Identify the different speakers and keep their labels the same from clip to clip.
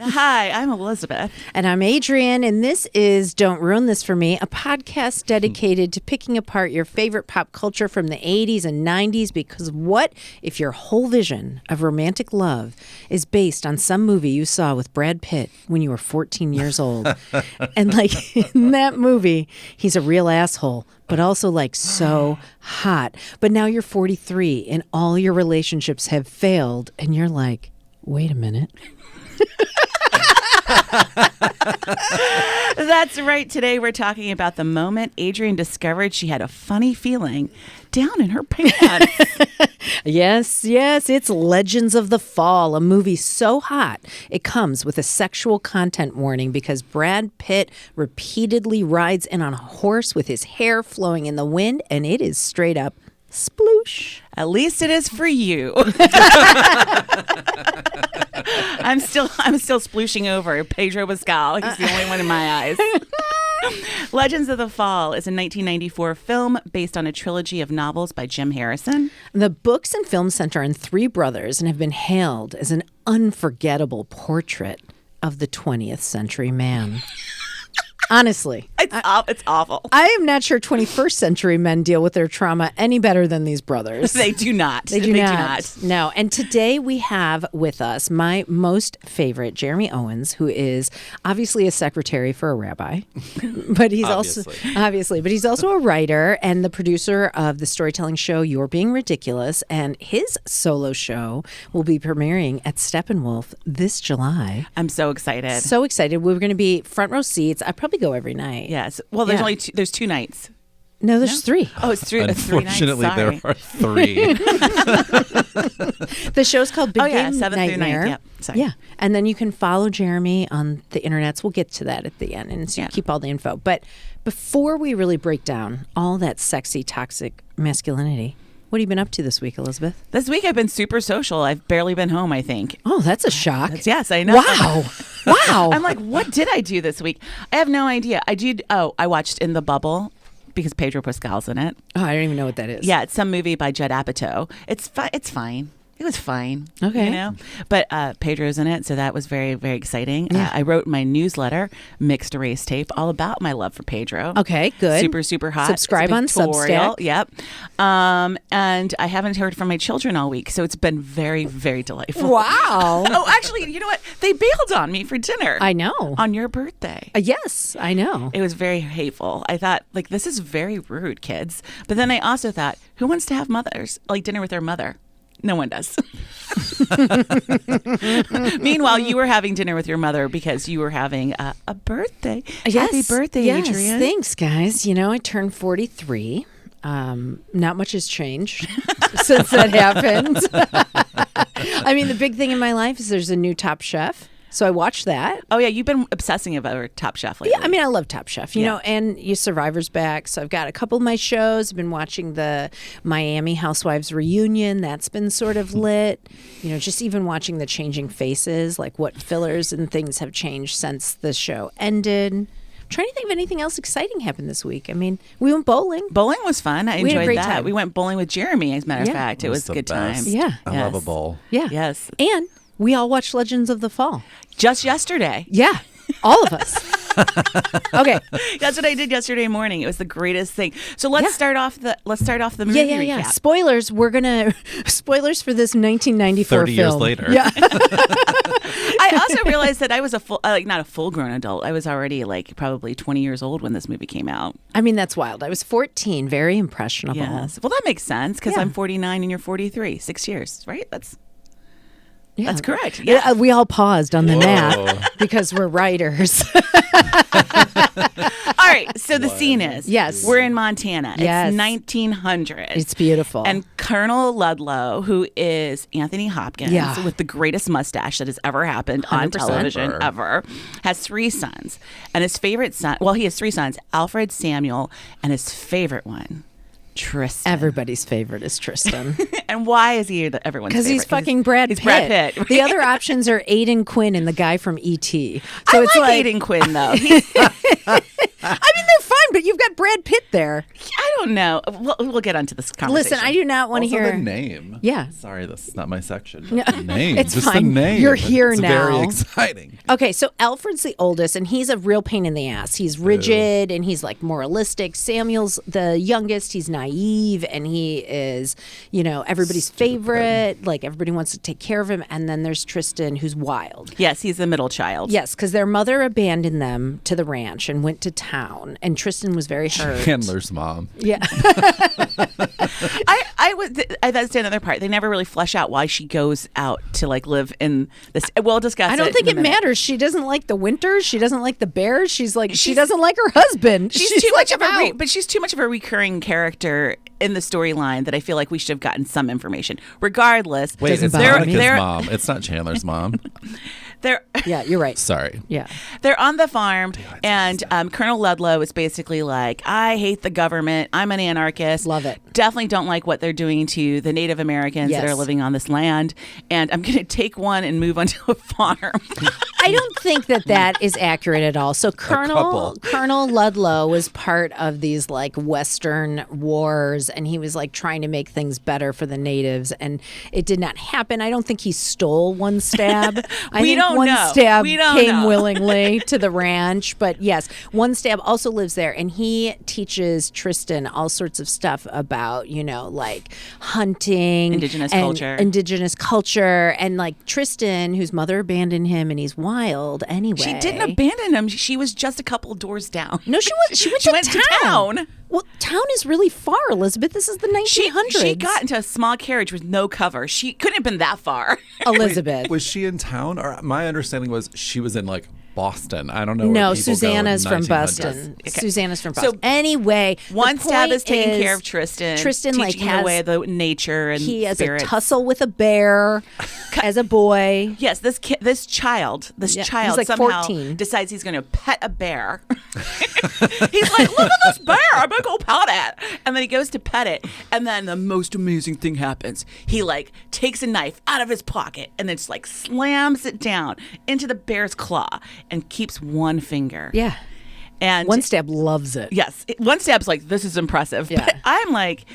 Speaker 1: Hi, I'm Elizabeth.
Speaker 2: And I'm Adrienne, and this is Don't Ruin This For Me, a podcast dedicated to picking apart your favorite pop culture from the 80s and 90s, because what if your whole vision of romantic love is based on some movie you saw with Brad Pitt when you were 14 years old? And like in that movie, he's a real asshole, but also like so hot. But now you're 43 and all your relationships have failed, and you're like, wait a minute.
Speaker 1: That's right. Today we're talking about the moment Adrienne discovered she had a funny feeling down in her pants.
Speaker 2: Yes, it's Legends of the Fall, a movie so hot it comes with a sexual content warning because Brad Pitt repeatedly rides in on a horse with his hair flowing in the wind, and it is straight up sploosh.
Speaker 1: At least it is for you. I'm still splooshing over Pedro Pascal. He's the only one in my eyes. Legends of the Fall is a 1994 film based on a trilogy of novels by Jim Harrison.
Speaker 2: The books and film center on three brothers and have been hailed as an unforgettable portrait of the 20th century man. Honestly.
Speaker 1: It's awful.
Speaker 2: I am not sure 21st century men deal with their trauma any better than these brothers.
Speaker 1: They do not.
Speaker 2: They do not. No. And today we have with us my most favorite, Jeremy Owens, who is obviously a secretary for a rabbi, but he's also a writer and the producer of the storytelling show You're Being Ridiculous, and his solo show will be premiering at Steppenwolf this July.
Speaker 1: I'm so excited.
Speaker 2: So excited. We're going to be front row seats. I probably go every night.
Speaker 1: Yes. Well, there's only there's 2 nights.
Speaker 2: No, there's 3.
Speaker 1: Oh, it's 3.
Speaker 3: Unfortunately,
Speaker 1: there
Speaker 3: are 3.
Speaker 2: The show's called Big Game
Speaker 1: 7th through 9th.
Speaker 2: Nightmare.
Speaker 1: Yep. Sorry.
Speaker 2: Yeah. And then you can follow Jeremy on the internets. We'll get to that at the end, and so you keep all the info. But before we really break down all that sexy, toxic masculinity, what have you been up to this week, Elizabeth?
Speaker 1: This week I've been super social. I've barely been home, I think.
Speaker 2: Oh, that's a shock.
Speaker 1: Yes, I know.
Speaker 2: Wow.
Speaker 1: I'm like, what did I do this week? I have no idea. I watched In the Bubble because Pedro Pascal's in it.
Speaker 2: Oh, I don't even know what that is.
Speaker 1: Yeah, it's some movie by Judd Apatow. It's fine. It was fine.
Speaker 2: Okay.
Speaker 1: You know? But Pedro's in it, so that was very, very exciting.
Speaker 2: Yeah.
Speaker 1: I wrote my newsletter, Mixed Erase Tape, all about my love for Pedro.
Speaker 2: Okay, good.
Speaker 1: Super, super hot.
Speaker 2: Subscribe on Substack.
Speaker 1: Yep. And I haven't heard from my children all week, so it's been very, very delightful.
Speaker 2: Wow.
Speaker 1: Oh, actually, you know what? They bailed on me for dinner.
Speaker 2: I know.
Speaker 1: On your birthday.
Speaker 2: Yes, I know.
Speaker 1: It was very hateful. I thought, like, this is very rude, kids. But then I also thought, who wants to have dinner with their mother? No one does. Meanwhile, you were having dinner with your mother because you were having a birthday.
Speaker 2: Yes.
Speaker 1: Happy birthday, Adrienne.
Speaker 2: Thanks, guys. You know, I turned 43. Not much has changed since that happened. I mean, the big thing in my life is there's a new Top Chef. So I watched that.
Speaker 1: Oh, yeah. You've been obsessing about Top Chef lately.
Speaker 2: Yeah, I mean, I love Top Chef, you know, and Survivor's back. So I've got a couple of my shows. I've been watching the Miami Housewives reunion. That's been sort of lit. You know, just even watching the changing faces, like what fillers and things have changed since the show ended. I'm trying to think of anything else exciting happened this week. I mean, we went bowling.
Speaker 1: Bowling was fun. I
Speaker 2: We had a
Speaker 1: enjoyed
Speaker 2: great
Speaker 1: that.
Speaker 2: time.
Speaker 1: We went bowling with Jeremy, as a matter of
Speaker 2: Yeah.
Speaker 1: fact. It was a good time.
Speaker 3: best.
Speaker 2: Yeah.
Speaker 3: I love a bowl.
Speaker 2: Yeah.
Speaker 1: Yes.
Speaker 2: And we all watched Legends of the Fall.
Speaker 1: Just yesterday.
Speaker 2: Yeah. All of us. Okay.
Speaker 1: That's what I did yesterday morning. It was the greatest thing. So let's start off the movie recap.
Speaker 2: Spoilers. Spoilers for this 1994
Speaker 3: 30
Speaker 2: film.
Speaker 3: years later.
Speaker 2: Yeah.
Speaker 1: I also realized that I was not a full grown adult. I was already probably 20 years old when this movie came out.
Speaker 2: I mean, that's wild. I was 14, very impressionable.
Speaker 1: Yes. Well, that makes sense because
Speaker 2: Yeah.
Speaker 1: I'm 49 and you're 43. 6 years, right?
Speaker 2: Yeah.
Speaker 1: That's correct.
Speaker 2: Yeah.
Speaker 1: Yeah.
Speaker 2: We all paused on the
Speaker 3: Whoa.
Speaker 2: math because we're writers.
Speaker 1: All right. So the scene is
Speaker 2: Yes.
Speaker 1: we're in Montana.
Speaker 2: Yes.
Speaker 1: It's 1900.
Speaker 2: It's beautiful.
Speaker 1: And Colonel Ludlow, who is Anthony Hopkins,
Speaker 2: Yeah.
Speaker 1: with the greatest mustache that has ever happened on
Speaker 2: 100%.
Speaker 1: television ever, has 3 sons. And his favorite son, he has 3 sons, Alfred, Samuel, and his favorite one, Tristan.
Speaker 2: Everybody's favorite is Tristan.
Speaker 1: And why is he everyone's favorite?
Speaker 2: Because he's fucking Brad Pitt.
Speaker 1: He's Brad Pitt.
Speaker 2: The other options are Aiden Quinn and the guy from E.T.
Speaker 1: I like Aiden Quinn, though.
Speaker 2: I mean, they're fine. but you've got Brad Pitt there.
Speaker 1: I don't know. We'll get onto this conversation.
Speaker 2: Listen, I do not want to
Speaker 3: Also
Speaker 2: hear
Speaker 3: the name.
Speaker 2: Yeah.
Speaker 3: Sorry, this is not my section.
Speaker 2: No,
Speaker 3: The name.
Speaker 2: it's
Speaker 3: Just
Speaker 2: fine.
Speaker 3: the name.
Speaker 2: You're here
Speaker 3: it's
Speaker 2: now.
Speaker 3: Very exciting.
Speaker 2: Okay, so Alfred's the oldest, and he's a real pain in the ass. He's rigid, and he's like moralistic. Samuel's the youngest. He's naive, and he is, everybody's favorite. Like, everybody wants to take care of him. And then there's Tristan, who's wild.
Speaker 1: Yes, he's the middle child.
Speaker 2: Yes, because their mother abandoned them to the ranch and went to town, and Tristan was very hurt.
Speaker 3: Chandler's mom.
Speaker 2: Yeah.
Speaker 1: That's another part. They never really flesh out why she goes out to like live in this. We'll discuss.
Speaker 2: I don't think
Speaker 1: in
Speaker 2: it
Speaker 1: a minute.
Speaker 2: matters. She doesn't like the winters. She doesn't like the bears. She doesn't like her husband.
Speaker 1: She's too much of
Speaker 2: out.
Speaker 1: but she's too much of a recurring character in the storyline that I feel like we should have gotten some information. Regardless,
Speaker 3: Wait,
Speaker 2: Doesn't
Speaker 3: it's
Speaker 2: bother
Speaker 3: Monica's
Speaker 2: me.
Speaker 3: mom. It's not Chandler's mom.
Speaker 2: Yeah, you're right.
Speaker 3: Sorry.
Speaker 2: Yeah.
Speaker 1: They're on the farm, and Colonel Ludlow is basically like, I hate the government. I'm an anarchist.
Speaker 2: Love it.
Speaker 1: Definitely don't like what they're doing to the Native Americans that are
Speaker 2: Yes.
Speaker 1: living on this land. And I'm going to take one and move onto a farm.
Speaker 2: I don't think that is accurate at all. So
Speaker 3: couple.
Speaker 2: Colonel Ludlow was part of these like Western wars, and he was like trying to make things better for the natives, and it did not happen. I don't think he stole one stab. I
Speaker 1: We
Speaker 2: think
Speaker 1: don't
Speaker 2: one
Speaker 1: know.
Speaker 2: stab
Speaker 1: We don't
Speaker 2: came
Speaker 1: know.
Speaker 2: willingly to the ranch, but yes, one stab also lives there, and he teaches Tristan all sorts of stuff about like hunting,
Speaker 1: Indigenous
Speaker 2: culture, and like Tristan, whose mother abandoned him, and he's wild anyway.
Speaker 1: She didn't abandon him. She was just a couple doors down.
Speaker 2: No, she was. She went to town. Well, town is really far, Elizabeth. This is the 1900s.
Speaker 1: She got into a small carriage with no cover. She couldn't have been that far.
Speaker 2: Elizabeth.
Speaker 3: Was she in town? Or my understanding was she was in like Boston. I don't know.
Speaker 2: No,
Speaker 3: where people
Speaker 2: Susanna's
Speaker 3: go
Speaker 2: from
Speaker 3: in 1900s.
Speaker 2: Boston.
Speaker 1: Okay.
Speaker 2: Susanna's from
Speaker 1: So,
Speaker 2: Boston. Anyway,
Speaker 1: One
Speaker 2: the
Speaker 1: stab
Speaker 2: point
Speaker 1: is taking care of Tristan.
Speaker 2: Tristan like
Speaker 1: teaching him
Speaker 2: has
Speaker 1: the way of the nature and
Speaker 2: he has
Speaker 1: spirits.
Speaker 2: a tussle with a bear as a boy.
Speaker 1: Yes, this child
Speaker 2: he's like
Speaker 1: somehow
Speaker 2: 14.
Speaker 1: decides he's going to pet a bear. He's like, look at this bear, I'm going to go pet it. And then he goes to pet it, and then the most amazing thing happens. He like takes a knife out of his pocket and then just like slams it down into the bear's claw and keeps one finger.
Speaker 2: Yeah.
Speaker 1: And
Speaker 2: One Stab loves it.
Speaker 1: yes, one stab's like, this is impressive.
Speaker 2: Yeah.
Speaker 1: But I'm like,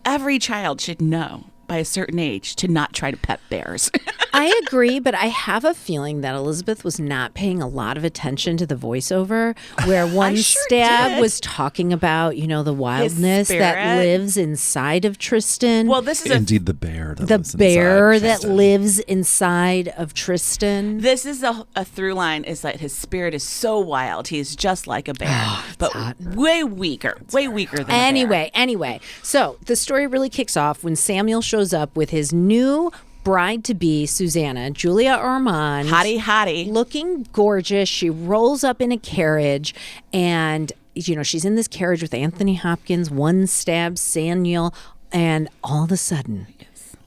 Speaker 1: every child should know by a certain age to not try to pet bears.
Speaker 2: I agree, but I have a feeling that Elizabeth was not paying a lot of attention to the voiceover, where One
Speaker 1: sure
Speaker 2: Stab
Speaker 1: did.
Speaker 2: was talking about, the wildness that
Speaker 1: spirit.
Speaker 2: lives inside of Tristan.
Speaker 1: Well, this is
Speaker 3: Indeed, the bear. That
Speaker 2: the
Speaker 3: lives
Speaker 2: bear
Speaker 3: inside
Speaker 2: that
Speaker 3: Tristan.
Speaker 2: lives inside of Tristan.
Speaker 1: This is a through line is that his spirit is so wild. He is just like a bear, but way weaker than a bear.
Speaker 2: Anyway, so the story really kicks off when Samuel shows up with his new bride-to-be, Susanna, Julia Ormond.
Speaker 1: Hottie.
Speaker 2: Looking gorgeous. She rolls up in a carriage, and, she's in this carriage with Anthony Hopkins, One Stab Samuel, and all of a sudden,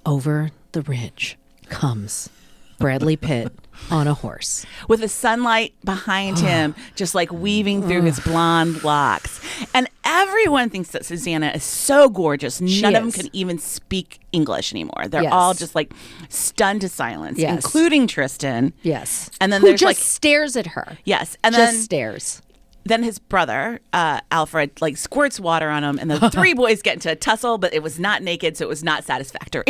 Speaker 2: over the ridge comes Bradley Pitt on a horse.
Speaker 1: With the sunlight behind him, just like weaving through his blonde locks. And everyone thinks that Susanna is so gorgeous. None of them
Speaker 2: is.
Speaker 1: can even speak English anymore. They're
Speaker 2: Yes.
Speaker 1: all just like stunned to silence,
Speaker 2: Yes.
Speaker 1: including Tristan.
Speaker 2: Yes.
Speaker 1: And then
Speaker 2: Who
Speaker 1: there's
Speaker 2: just
Speaker 1: like,
Speaker 2: stares at her.
Speaker 1: yes. And
Speaker 2: Just
Speaker 1: then
Speaker 2: stares.
Speaker 1: Then his brother, Alfred, like squirts water on him, and the three boys get into a tussle, but it was not naked, so it was not satisfactory.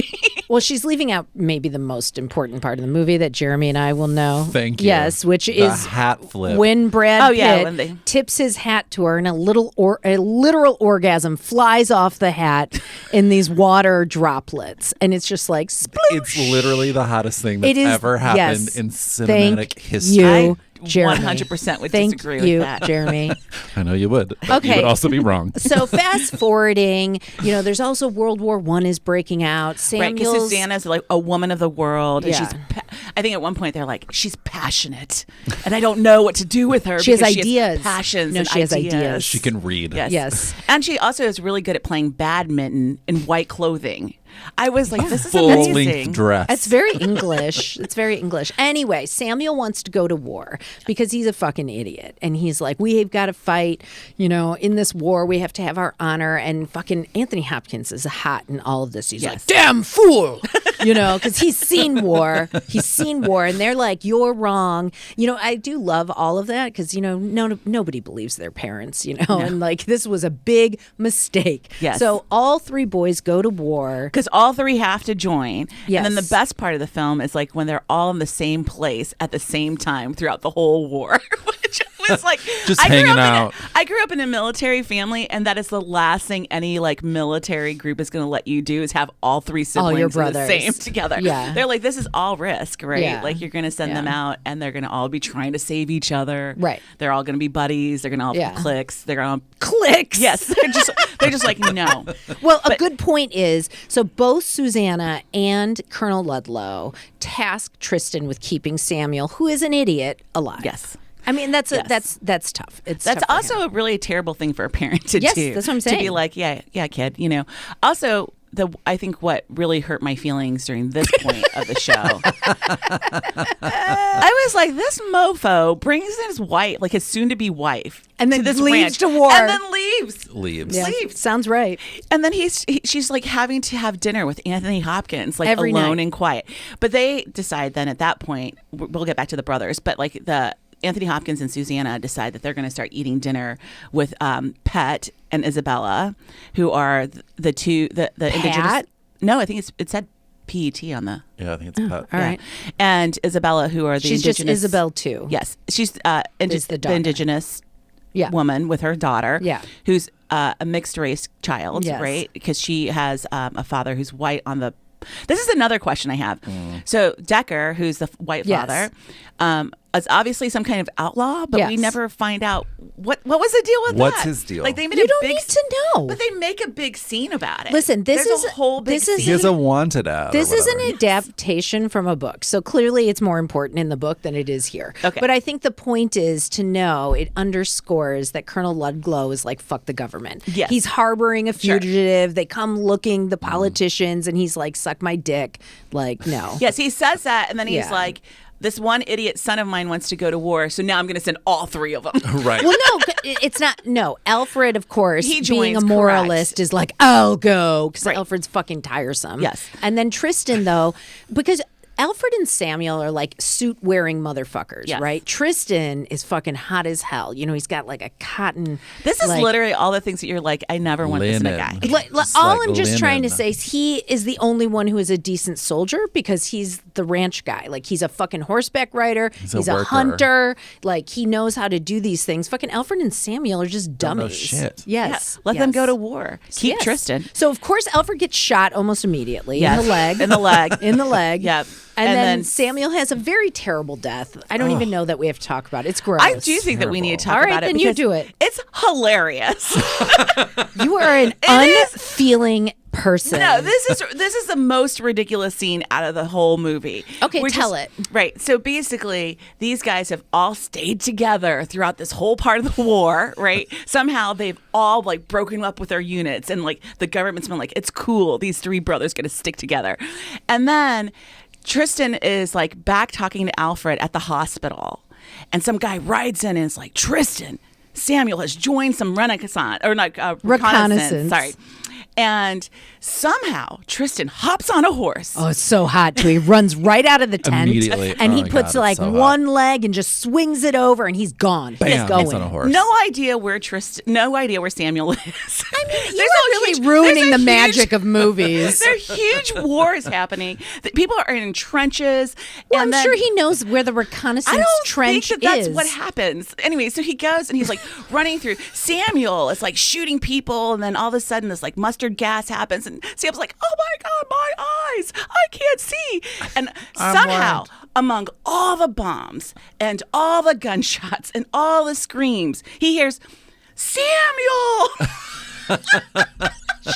Speaker 2: Well, she's leaving out maybe the most important part of the movie that Jeremy and I will know.
Speaker 3: Thank you.
Speaker 2: Yes, which
Speaker 3: The
Speaker 2: is
Speaker 3: hat flip.
Speaker 2: when Brad
Speaker 1: Oh, yeah,
Speaker 2: Pitt
Speaker 1: when they-
Speaker 2: tips his hat to her, and a literal orgasm flies off the hat in these water droplets, and it's just like sploosh.
Speaker 3: It's literally the hottest thing that's
Speaker 2: It is-
Speaker 3: ever happened
Speaker 2: yes.
Speaker 3: in
Speaker 2: Thank
Speaker 3: cinematic history.
Speaker 2: you,
Speaker 1: I
Speaker 2: Jeremy.
Speaker 1: 100% would
Speaker 2: Thank
Speaker 1: disagree
Speaker 2: you,
Speaker 1: with that.
Speaker 2: Jeremy.
Speaker 3: I know you would. But
Speaker 2: Okay.
Speaker 3: You would also be wrong.
Speaker 2: So fast forwarding, there's also World War I is breaking out.
Speaker 1: Right, because
Speaker 2: Samuel's
Speaker 1: Susanna's like a woman of the world, and
Speaker 2: Yeah.
Speaker 1: I think at one point they're like, she's passionate, and I don't know what to do with her.
Speaker 2: She has
Speaker 1: because
Speaker 2: ideas.
Speaker 1: passions.
Speaker 2: No,
Speaker 1: and
Speaker 2: she has ideas.
Speaker 3: She can read.
Speaker 1: Yes.
Speaker 2: Yes.
Speaker 1: And she also is really good at playing badminton in white clothing. I was like, this is
Speaker 3: Full-length
Speaker 1: amazing.
Speaker 3: dress.
Speaker 2: It's very English. It's very English. Anyway, Samuel wants to go to war because he's a fucking idiot. And he's like, we've got to fight, in this war. We have to have our honor. And fucking Anthony Hopkins is hot in all of this. He's like, damn fool. Because he's seen war. He's seen war. And they're like, you're wrong. I do love all of that because, nobody believes their parents, and like this was a big mistake.
Speaker 1: Yes.
Speaker 2: So all three boys go to war.
Speaker 1: Because all three have to join.
Speaker 2: Yes.
Speaker 1: And then the best part of the film is like when they're all in the same place at the same time throughout the whole war. Which was like
Speaker 3: Just hanging out.
Speaker 1: I grew up in a military family, and that is the last thing any like military group is going to let you do is have all three siblings
Speaker 2: your
Speaker 1: in the
Speaker 2: brothers.
Speaker 1: same together.
Speaker 2: Yeah.
Speaker 1: They're like, this is all risk, right?
Speaker 2: Yeah.
Speaker 1: Like you're going to send them out, and they're going to all be trying to save each other.
Speaker 2: Right.
Speaker 1: They're all going to be buddies. They're going to all have cliques. They're going to
Speaker 2: Clicks.
Speaker 1: yes. They're just like no.
Speaker 2: Well, a good point is, so both Susanna and Colonel Ludlow task Tristan with keeping Samuel, who is an idiot, alive.
Speaker 1: Yes.
Speaker 2: I mean, that's tough. It's
Speaker 1: That's
Speaker 2: tough for
Speaker 1: also
Speaker 2: him.
Speaker 1: a really terrible thing for a parent to
Speaker 2: Yes,
Speaker 1: do.
Speaker 2: that's what I'm
Speaker 1: To be
Speaker 2: saying.
Speaker 1: like, yeah, kid. Also, I think what really hurt my feelings during this point of the show, I was like, this mofo brings his wife, like his soon-to-be wife,
Speaker 2: And then
Speaker 1: to this
Speaker 2: leaves
Speaker 1: ranch,
Speaker 2: to war.
Speaker 1: and then leaves.
Speaker 3: Leaves.
Speaker 2: Yeah,
Speaker 1: leaves.
Speaker 2: sounds right.
Speaker 1: And then she's like having to have dinner with Anthony Hopkins, like
Speaker 2: Every
Speaker 1: alone
Speaker 2: night.
Speaker 1: and quiet. But they decide then at that point, we'll get back to the brothers, but like the Anthony Hopkins and Susanna decide that they're going to start eating dinner with Pet and Isabella, who are the indigenous.
Speaker 2: Pat?
Speaker 1: No, I think it said PET on the.
Speaker 3: Yeah, I think it's Pet.
Speaker 2: All right.
Speaker 1: And Isabella, who are the
Speaker 2: She's just
Speaker 1: indigenous.
Speaker 2: Isabel too.
Speaker 1: Yes, she's
Speaker 2: Is the daughter.
Speaker 1: indigenous
Speaker 2: Yeah.
Speaker 1: woman with her daughter,
Speaker 2: Yeah.
Speaker 1: who's a mixed race child,
Speaker 2: Yes.
Speaker 1: right? Because she has a father who's white on the. This is another question I have. So Decker, who's the white
Speaker 2: Yes.
Speaker 1: father, is obviously some kind of outlaw, but we
Speaker 2: Yes.
Speaker 1: never find out what was the deal with
Speaker 3: What's
Speaker 1: that.
Speaker 3: his deal?
Speaker 1: Like they made
Speaker 2: You
Speaker 1: a
Speaker 2: don't
Speaker 1: big,
Speaker 2: need to know.
Speaker 1: but they make a big scene about it.
Speaker 2: Listen, this
Speaker 1: There's
Speaker 2: is
Speaker 1: a whole big
Speaker 2: this is-
Speaker 1: scene.
Speaker 3: He has a wanted ad.
Speaker 2: This
Speaker 3: or
Speaker 2: is an
Speaker 3: whatever.
Speaker 2: adaptation from a book. So clearly it's more important in the book than it is here.
Speaker 1: Okay.
Speaker 2: But I think the point is to know it underscores that Colonel Ludlow is like, fuck the government.
Speaker 1: Yes.
Speaker 2: He's harboring a fugitive. They come looking, the politicians, and he's like, suck my dick. Like, no.
Speaker 1: Yes, he says that, and then he's
Speaker 2: Yeah.
Speaker 1: like, this one idiot son of mine wants to go to war, so now I'm going to send all three of them.
Speaker 3: Right.
Speaker 2: Well, no, it's not. No, Alfred, of course,
Speaker 1: He
Speaker 2: being a
Speaker 1: joins,
Speaker 2: moralist, is like, I'll go because
Speaker 1: Right.
Speaker 2: Alfred's fucking tiresome.
Speaker 1: Yes.
Speaker 2: And then Tristan, though, because Alfred and Samuel are like suit wearing motherfuckers,
Speaker 1: Yes.
Speaker 2: right? Tristan is fucking hot as hell. He's got like a cotton.
Speaker 1: This is
Speaker 2: like,
Speaker 1: literally all the things that you're like, I never want this in a
Speaker 3: Linen.
Speaker 1: guy.
Speaker 3: Just
Speaker 2: all
Speaker 3: like
Speaker 2: I'm just trying to
Speaker 3: linen.
Speaker 2: say is he is the only one who is a decent soldier because he's the ranch guy. Like he's a fucking horseback rider. He's
Speaker 3: a
Speaker 2: a
Speaker 3: worker.
Speaker 2: hunter. Like he knows how to do these things. Fucking Alfred and Samuel are just
Speaker 3: Don't know
Speaker 2: dummies.
Speaker 3: shit.
Speaker 2: Yes.
Speaker 1: Let them
Speaker 2: yes.
Speaker 1: go to war. Keep
Speaker 2: Yes.
Speaker 1: Tristan.
Speaker 2: So of course Alfred gets shot almost immediately
Speaker 1: Yes.
Speaker 2: in the leg.
Speaker 1: In the leg.
Speaker 2: In the leg.
Speaker 1: Yep.
Speaker 2: And,
Speaker 1: And
Speaker 2: then
Speaker 1: then-
Speaker 2: Samuel has a very terrible death. I don't even know that we have to talk about it. It's gross.
Speaker 1: I do think that we need to talk
Speaker 2: All right,
Speaker 1: about it.
Speaker 2: then you
Speaker 1: because
Speaker 2: do it.
Speaker 1: It's hilarious.
Speaker 2: You are an
Speaker 1: is.
Speaker 2: unfeeling person.
Speaker 1: No, this is the most ridiculous scene out of the whole movie.
Speaker 2: Okay, tell it.
Speaker 1: Right. So basically, these guys have all stayed together throughout this whole part of the war, right? Somehow they've all like broken up with their units, and like the government's been like, it's cool. These three brothers going to stick together, and then Tristan is like back talking to Alfred at the hospital, and some guy rides in and is like, Tristan, Samuel has joined some reconnaissance. Sorry. And somehow Tristan hops on a horse.
Speaker 2: Oh, it's so hot too. He runs right out of the tent
Speaker 3: Immediately.
Speaker 2: and
Speaker 3: Oh
Speaker 2: he
Speaker 3: my
Speaker 2: puts
Speaker 3: God,
Speaker 2: like
Speaker 3: it's so hot.
Speaker 2: one leg and just swings it over and he's gone.
Speaker 3: Bam,
Speaker 2: He's going.
Speaker 3: he's on a horse.
Speaker 1: No idea where Samuel is. I mean,
Speaker 2: You are really ruining the magic of movies.
Speaker 1: There are huge wars happening. People are in trenches.
Speaker 2: Well,
Speaker 1: and
Speaker 2: I'm
Speaker 1: then-
Speaker 2: sure he knows where the reconnaissance
Speaker 1: I don't
Speaker 2: trench
Speaker 1: think that that's
Speaker 2: is.
Speaker 1: what happens. Anyway, so he goes and he's like running through. Samuel is like shooting people, and then all of a sudden this like mustard gas happens, and Samuel's like, "Oh my God, my eyes! I can't see!" And somehow, among all the bombs and all the gunshots and all the screams, he hears Samuel.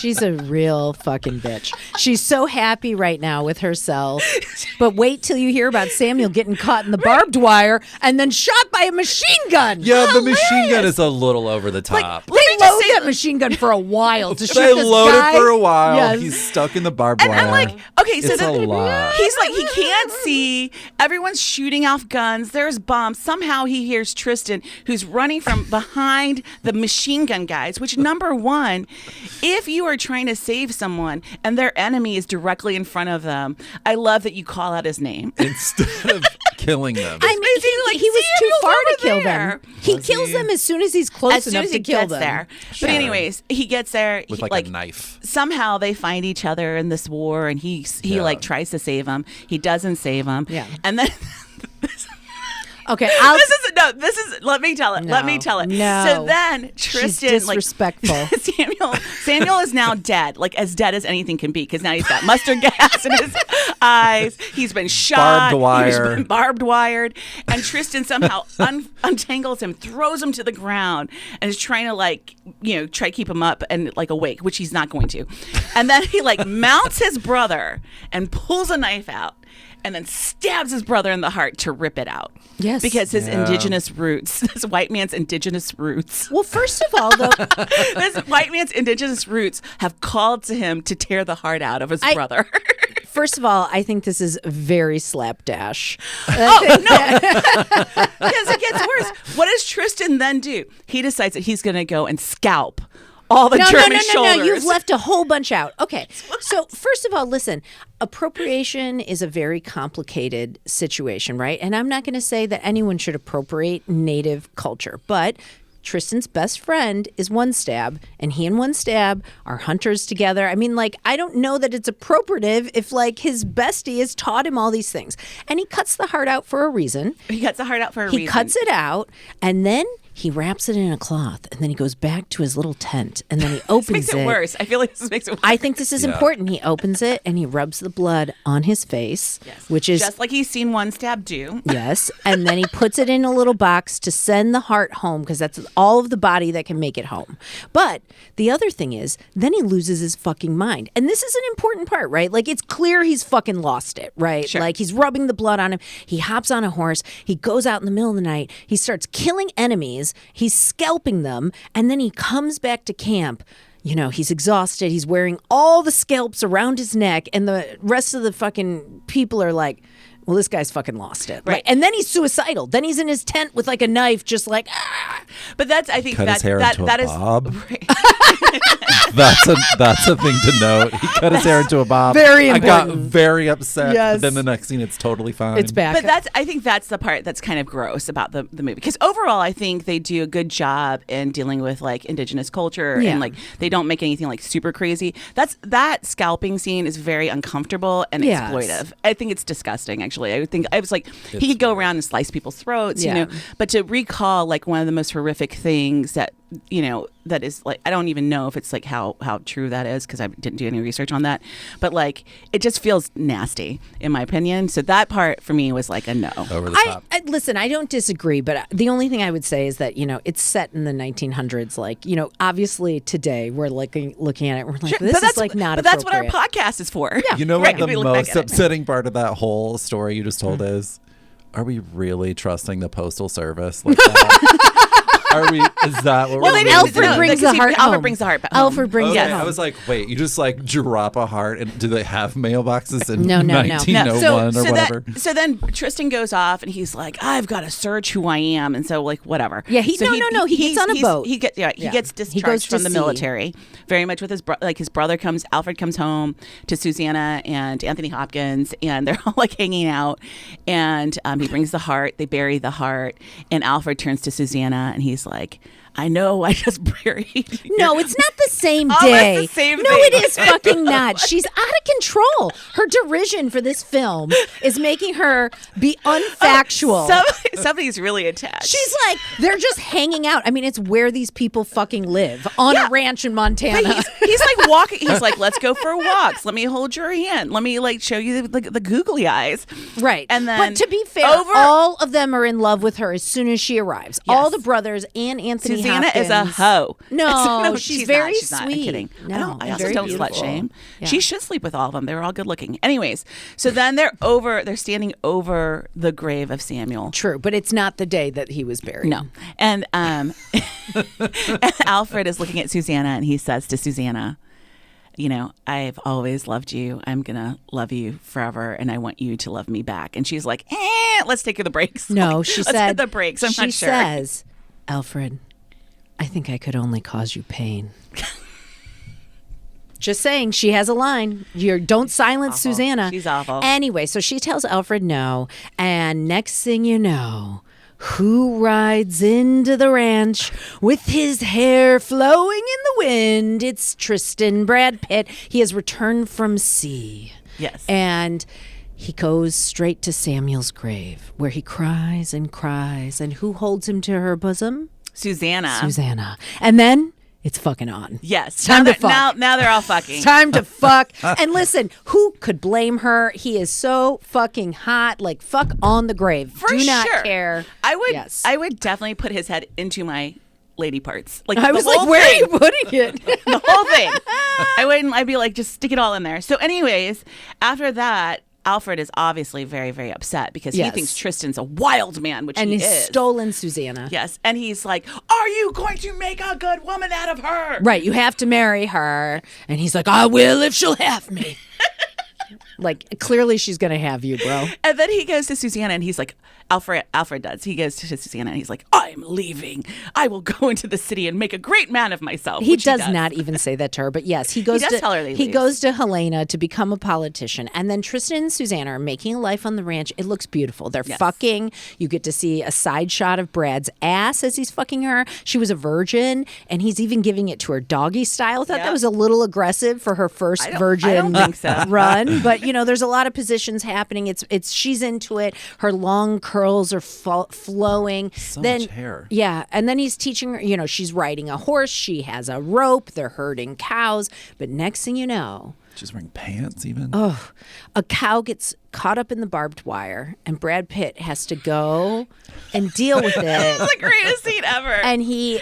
Speaker 2: She's a real fucking bitch. She's so happy right now with herself. But wait till you hear about Samuel getting caught in the barbed wire and then shot by a machine gun.
Speaker 3: Yeah, the machine gun is a little over the top.
Speaker 2: They load that machine gun for a while to shoot
Speaker 3: They
Speaker 2: this
Speaker 3: load
Speaker 2: guy.
Speaker 3: it for a while.
Speaker 2: Yes.
Speaker 3: He's stuck in the barbed wire.
Speaker 1: And I'm like, okay, so
Speaker 3: It's a lot.
Speaker 1: he's like, he can't see. Everyone's shooting off guns. There's bombs. Somehow he hears Tristan, who's running from behind the machine gun guys, which, number one, if you are trying to save someone and their enemy is directly in front of them, I love that you call out his name.
Speaker 3: Instead of killing them.
Speaker 2: I mean, he was too
Speaker 1: Samuel's
Speaker 2: far to
Speaker 1: over
Speaker 2: kill
Speaker 1: there.
Speaker 2: them. He
Speaker 3: Was
Speaker 2: kills
Speaker 3: he?
Speaker 2: them as soon as he's close
Speaker 1: As soon
Speaker 2: enough
Speaker 1: as
Speaker 2: to
Speaker 1: he
Speaker 2: kill
Speaker 1: gets
Speaker 2: them.
Speaker 1: there.
Speaker 3: Sure.
Speaker 1: But anyways, he gets there.
Speaker 3: With
Speaker 1: he,
Speaker 3: like a knife.
Speaker 1: Somehow they find each other in this war, and he like tries to save him. He doesn't save him.
Speaker 2: Yeah.
Speaker 1: And then
Speaker 2: Okay,
Speaker 1: this is let me tell it. Let me tell it.
Speaker 2: No.
Speaker 1: So then Tristan,
Speaker 2: She's disrespectful.
Speaker 1: Samuel is now dead, like as dead as anything can be, because now he's got mustard gas in his eyes. He's been shot.
Speaker 3: Barbed wire.
Speaker 1: He's been barbed wired, and Tristan somehow untangles him, throws him to the ground, and is trying to try to keep him up and like awake, which he's not going to. And then he like mounts his brother and pulls a knife out. And then stabs his brother in the heart to rip it out.
Speaker 2: Yes.
Speaker 1: Because his indigenous roots, this white man's indigenous roots.
Speaker 2: Well, first of all, though,
Speaker 1: This white man's indigenous roots have called to him to tear the heart out of his brother.
Speaker 2: first of all, I think this is very slapdash.
Speaker 1: Oh, no. Because it gets worse. What does Tristan then do? He decides that he's going to go and scalp all the German shoulders.
Speaker 2: No. You've left a whole bunch out. Okay. So first of all, listen, appropriation is a very complicated situation, right? And I'm not going to say that anyone should appropriate native culture, but Tristan's best friend is One Stab, and he and One Stab are hunters together. I mean, like, I don't know that it's appropriative if, like, his bestie has taught him all these things. And he cuts the heart out for a reason.
Speaker 1: He cuts the heart out for a reason.
Speaker 2: He cuts it out, and then he wraps it in a cloth, and then he goes back to his little tent, and then he opens
Speaker 1: This makes it worse. I feel like this makes it worse.
Speaker 2: I think this is important. He opens it, and he rubs the blood on his face, which is
Speaker 1: just like he's seen One Stab do.
Speaker 2: yes. And then he puts it in a little box to send the heart home, because that's all of the body that can make it home. But the other thing is, then he loses his fucking mind. And this is an important part, right? Like, it's clear he's fucking lost it, right?
Speaker 1: Sure.
Speaker 2: Like, he's rubbing the blood on him. He hops on a horse. He goes out in the middle of the night. He starts killing enemies. He's scalping them. And then he comes back to camp. You know, he's exhausted. He's wearing all the scalps around his neck. And the rest of the fucking people are like, well, this guy's fucking lost it.
Speaker 1: Right.
Speaker 2: Like, and then he's suicidal. Then he's in his tent with like a knife, just like, ah.
Speaker 1: But that's, I think
Speaker 3: Cut his hair into a
Speaker 1: is.
Speaker 3: bob.
Speaker 1: Right.
Speaker 3: That's a thing to note. He cut his hair into a bob.
Speaker 2: Very
Speaker 3: I got
Speaker 2: important.
Speaker 3: very upset.
Speaker 2: Yes.
Speaker 3: But then the next scene, it's totally fine.
Speaker 2: It's back.
Speaker 1: But I think that's the part that's kind of gross about the movie. Because overall, I think they do a good job in dealing with like indigenous culture
Speaker 2: Yeah.
Speaker 1: and like they don't make anything like super crazy. That scalping scene is very uncomfortable and
Speaker 2: Yes.
Speaker 1: exploitive. I think it's disgusting, actually. I think I was like, he could go around and slice people's throats,
Speaker 2: Yeah.
Speaker 1: you know. But to recall like one of the most horrific things that, you know, that is like, I don't even know if it's like how true that is because I didn't do any research on that. But like, it just feels nasty in my opinion. So that part for me was like a no.
Speaker 3: over the top.
Speaker 2: Listen, I don't disagree, but the only thing I would say is that, you know, it's set in the 1900s. Like, you know, obviously today we're like looking at it, we're like,
Speaker 1: Sure,
Speaker 2: this
Speaker 1: but
Speaker 2: is like not
Speaker 1: But that's what our
Speaker 2: appropriate.
Speaker 1: podcast is for.
Speaker 2: Yeah.
Speaker 3: You know
Speaker 1: Right,
Speaker 3: what
Speaker 1: we
Speaker 3: the
Speaker 1: look back
Speaker 3: most
Speaker 1: at it.
Speaker 3: upsetting part of that whole story you just told is? Are we really trusting the Postal Service like that? Is that what
Speaker 1: Well,
Speaker 3: we're
Speaker 1: they
Speaker 3: really
Speaker 1: didn't-
Speaker 2: Alfred
Speaker 1: no,
Speaker 2: brings
Speaker 1: because
Speaker 2: the heart
Speaker 1: Alfred
Speaker 2: home.
Speaker 1: brings the heart back
Speaker 2: Alfred
Speaker 1: home.
Speaker 2: brings
Speaker 3: Okay,
Speaker 2: it home.
Speaker 3: I was like, wait, you just like drop a heart, and do they have mailboxes in
Speaker 2: No.
Speaker 3: 1901 or whatever?
Speaker 1: So then Tristan goes off and he's like, I've got to search who I am, and so like whatever.
Speaker 2: Yeah,
Speaker 1: So
Speaker 2: he gets on a boat.
Speaker 1: He gets
Speaker 2: Yeah.
Speaker 1: gets
Speaker 2: He goes
Speaker 1: discharged
Speaker 2: to
Speaker 1: from the
Speaker 2: sea.
Speaker 1: military, very much with his his brother comes. Alfred comes home to Susanna and Anthony Hopkins, and they're all like hanging out, and he brings the heart. They bury the heart, and Alfred turns to Susanna and he's like, I know I just buried you.
Speaker 2: No, it's not the same
Speaker 1: Oh,
Speaker 2: day.
Speaker 1: it's the same
Speaker 2: no,
Speaker 1: thing.
Speaker 2: it is fucking not. She's out of control. Her derision for this film is making her be unfactual.
Speaker 1: Somebody's really attached.
Speaker 2: She's like, they're just hanging out. I mean, it's where these people fucking live, on a ranch in Montana.
Speaker 1: But he's like walking. He's like, let's go for walks. Let me hold your hand. Let me like show you the googly eyes.
Speaker 2: Right.
Speaker 1: And then,
Speaker 2: but to be fair, all of them are in love with her as soon as she arrives. All the brothers and Anthony
Speaker 1: Susanna is a
Speaker 2: Hopkins.
Speaker 1: hoe.
Speaker 2: No, she's very
Speaker 1: not. She's not. I'm
Speaker 2: sweet.
Speaker 1: kidding.
Speaker 2: No,
Speaker 1: I also
Speaker 2: very
Speaker 1: don't
Speaker 2: beautiful.
Speaker 1: slut shame.
Speaker 2: Yeah.
Speaker 1: She should sleep with all of them. They were all good looking. Anyways, so then they're standing over the grave of Samuel.
Speaker 2: True, but it's not the day that he was buried.
Speaker 1: No. And and Alfred is looking at Susanna and he says to Susanna, you know, I've always loved you. I'm going to love you forever and I want you to love me back. And she's like, let's take the brakes.
Speaker 2: No,
Speaker 1: Like,
Speaker 2: she
Speaker 1: let's
Speaker 2: said
Speaker 1: hit the brakes. I'm not
Speaker 2: she
Speaker 1: sure.
Speaker 2: says, Alfred, I think I could only cause you pain. Just saying, she has a line. Don't silence
Speaker 1: Awful.
Speaker 2: Susanna.
Speaker 1: She's awful.
Speaker 2: Anyway, so she tells Alfred no, and next thing you know, who rides into the ranch with his hair flowing in the wind? It's Tristan, Brad Pitt. He has returned from sea.
Speaker 1: Yes.
Speaker 2: And he goes straight to Samuel's grave, where he cries and cries. And who holds him to her bosom?
Speaker 1: Susanna.
Speaker 2: Susanna. And then it's fucking on.
Speaker 1: Yes.
Speaker 2: Time
Speaker 1: now
Speaker 2: to fuck.
Speaker 1: Now they're all fucking.
Speaker 2: It's time to fuck. And listen, who could blame her? He is so fucking hot. Like, fuck on the grave.
Speaker 1: For
Speaker 2: Do not
Speaker 1: sure.
Speaker 2: care.
Speaker 1: I would.
Speaker 2: Yes.
Speaker 1: I would definitely put his head into my lady parts. Like
Speaker 2: I
Speaker 1: the
Speaker 2: was
Speaker 1: whole
Speaker 2: like, where are
Speaker 1: thing.
Speaker 2: you putting it?
Speaker 1: The whole thing. I wouldn't. I'd be like, just stick it all in there. So, anyways, after that, Alfred is obviously very, very upset because he
Speaker 2: Yes.
Speaker 1: thinks Tristan's a wild man, which
Speaker 2: And
Speaker 1: he
Speaker 2: he's
Speaker 1: is.
Speaker 2: stolen Susanna.
Speaker 1: Yes, and he's like, "Are you going to make a good woman out of her?"
Speaker 2: Right, you have to marry her. And he's like, I will if she'll have me. Like, clearly she's going to have you, bro.
Speaker 1: And then he goes to Susanna and he's like, Alfred does. He goes to Susanna and he's like, I'm leaving. I will go into the city and make a great man of myself.
Speaker 2: He
Speaker 1: which
Speaker 2: does not even say that to her, but yes, he goes
Speaker 1: does
Speaker 2: to
Speaker 1: tell her that he leaves.
Speaker 2: goes to Helena to become a politician, and then Tristan and Susanna are making a life on the ranch. It looks beautiful. They're
Speaker 1: Yes.
Speaker 2: fucking. You get to see a side shot of Brad's ass as he's fucking her. She was a virgin, and he's even giving it to her doggy style. I thought that
Speaker 1: Yep.
Speaker 2: was a little aggressive for her first virgin
Speaker 1: I don't think so.
Speaker 2: run, but you know, there's a lot of positions happening. It's she's into it. Her long curls are flowing.
Speaker 3: So
Speaker 2: then
Speaker 3: much hair.
Speaker 2: yeah, and then he's teaching her, you know, she's riding a horse, she has a rope, they're herding cows, but next thing you know,
Speaker 3: She's wearing pants even.
Speaker 2: a cow gets caught up in the barbed wire and Brad Pitt has to go and deal with it.
Speaker 1: It's the greatest scene ever.
Speaker 2: And he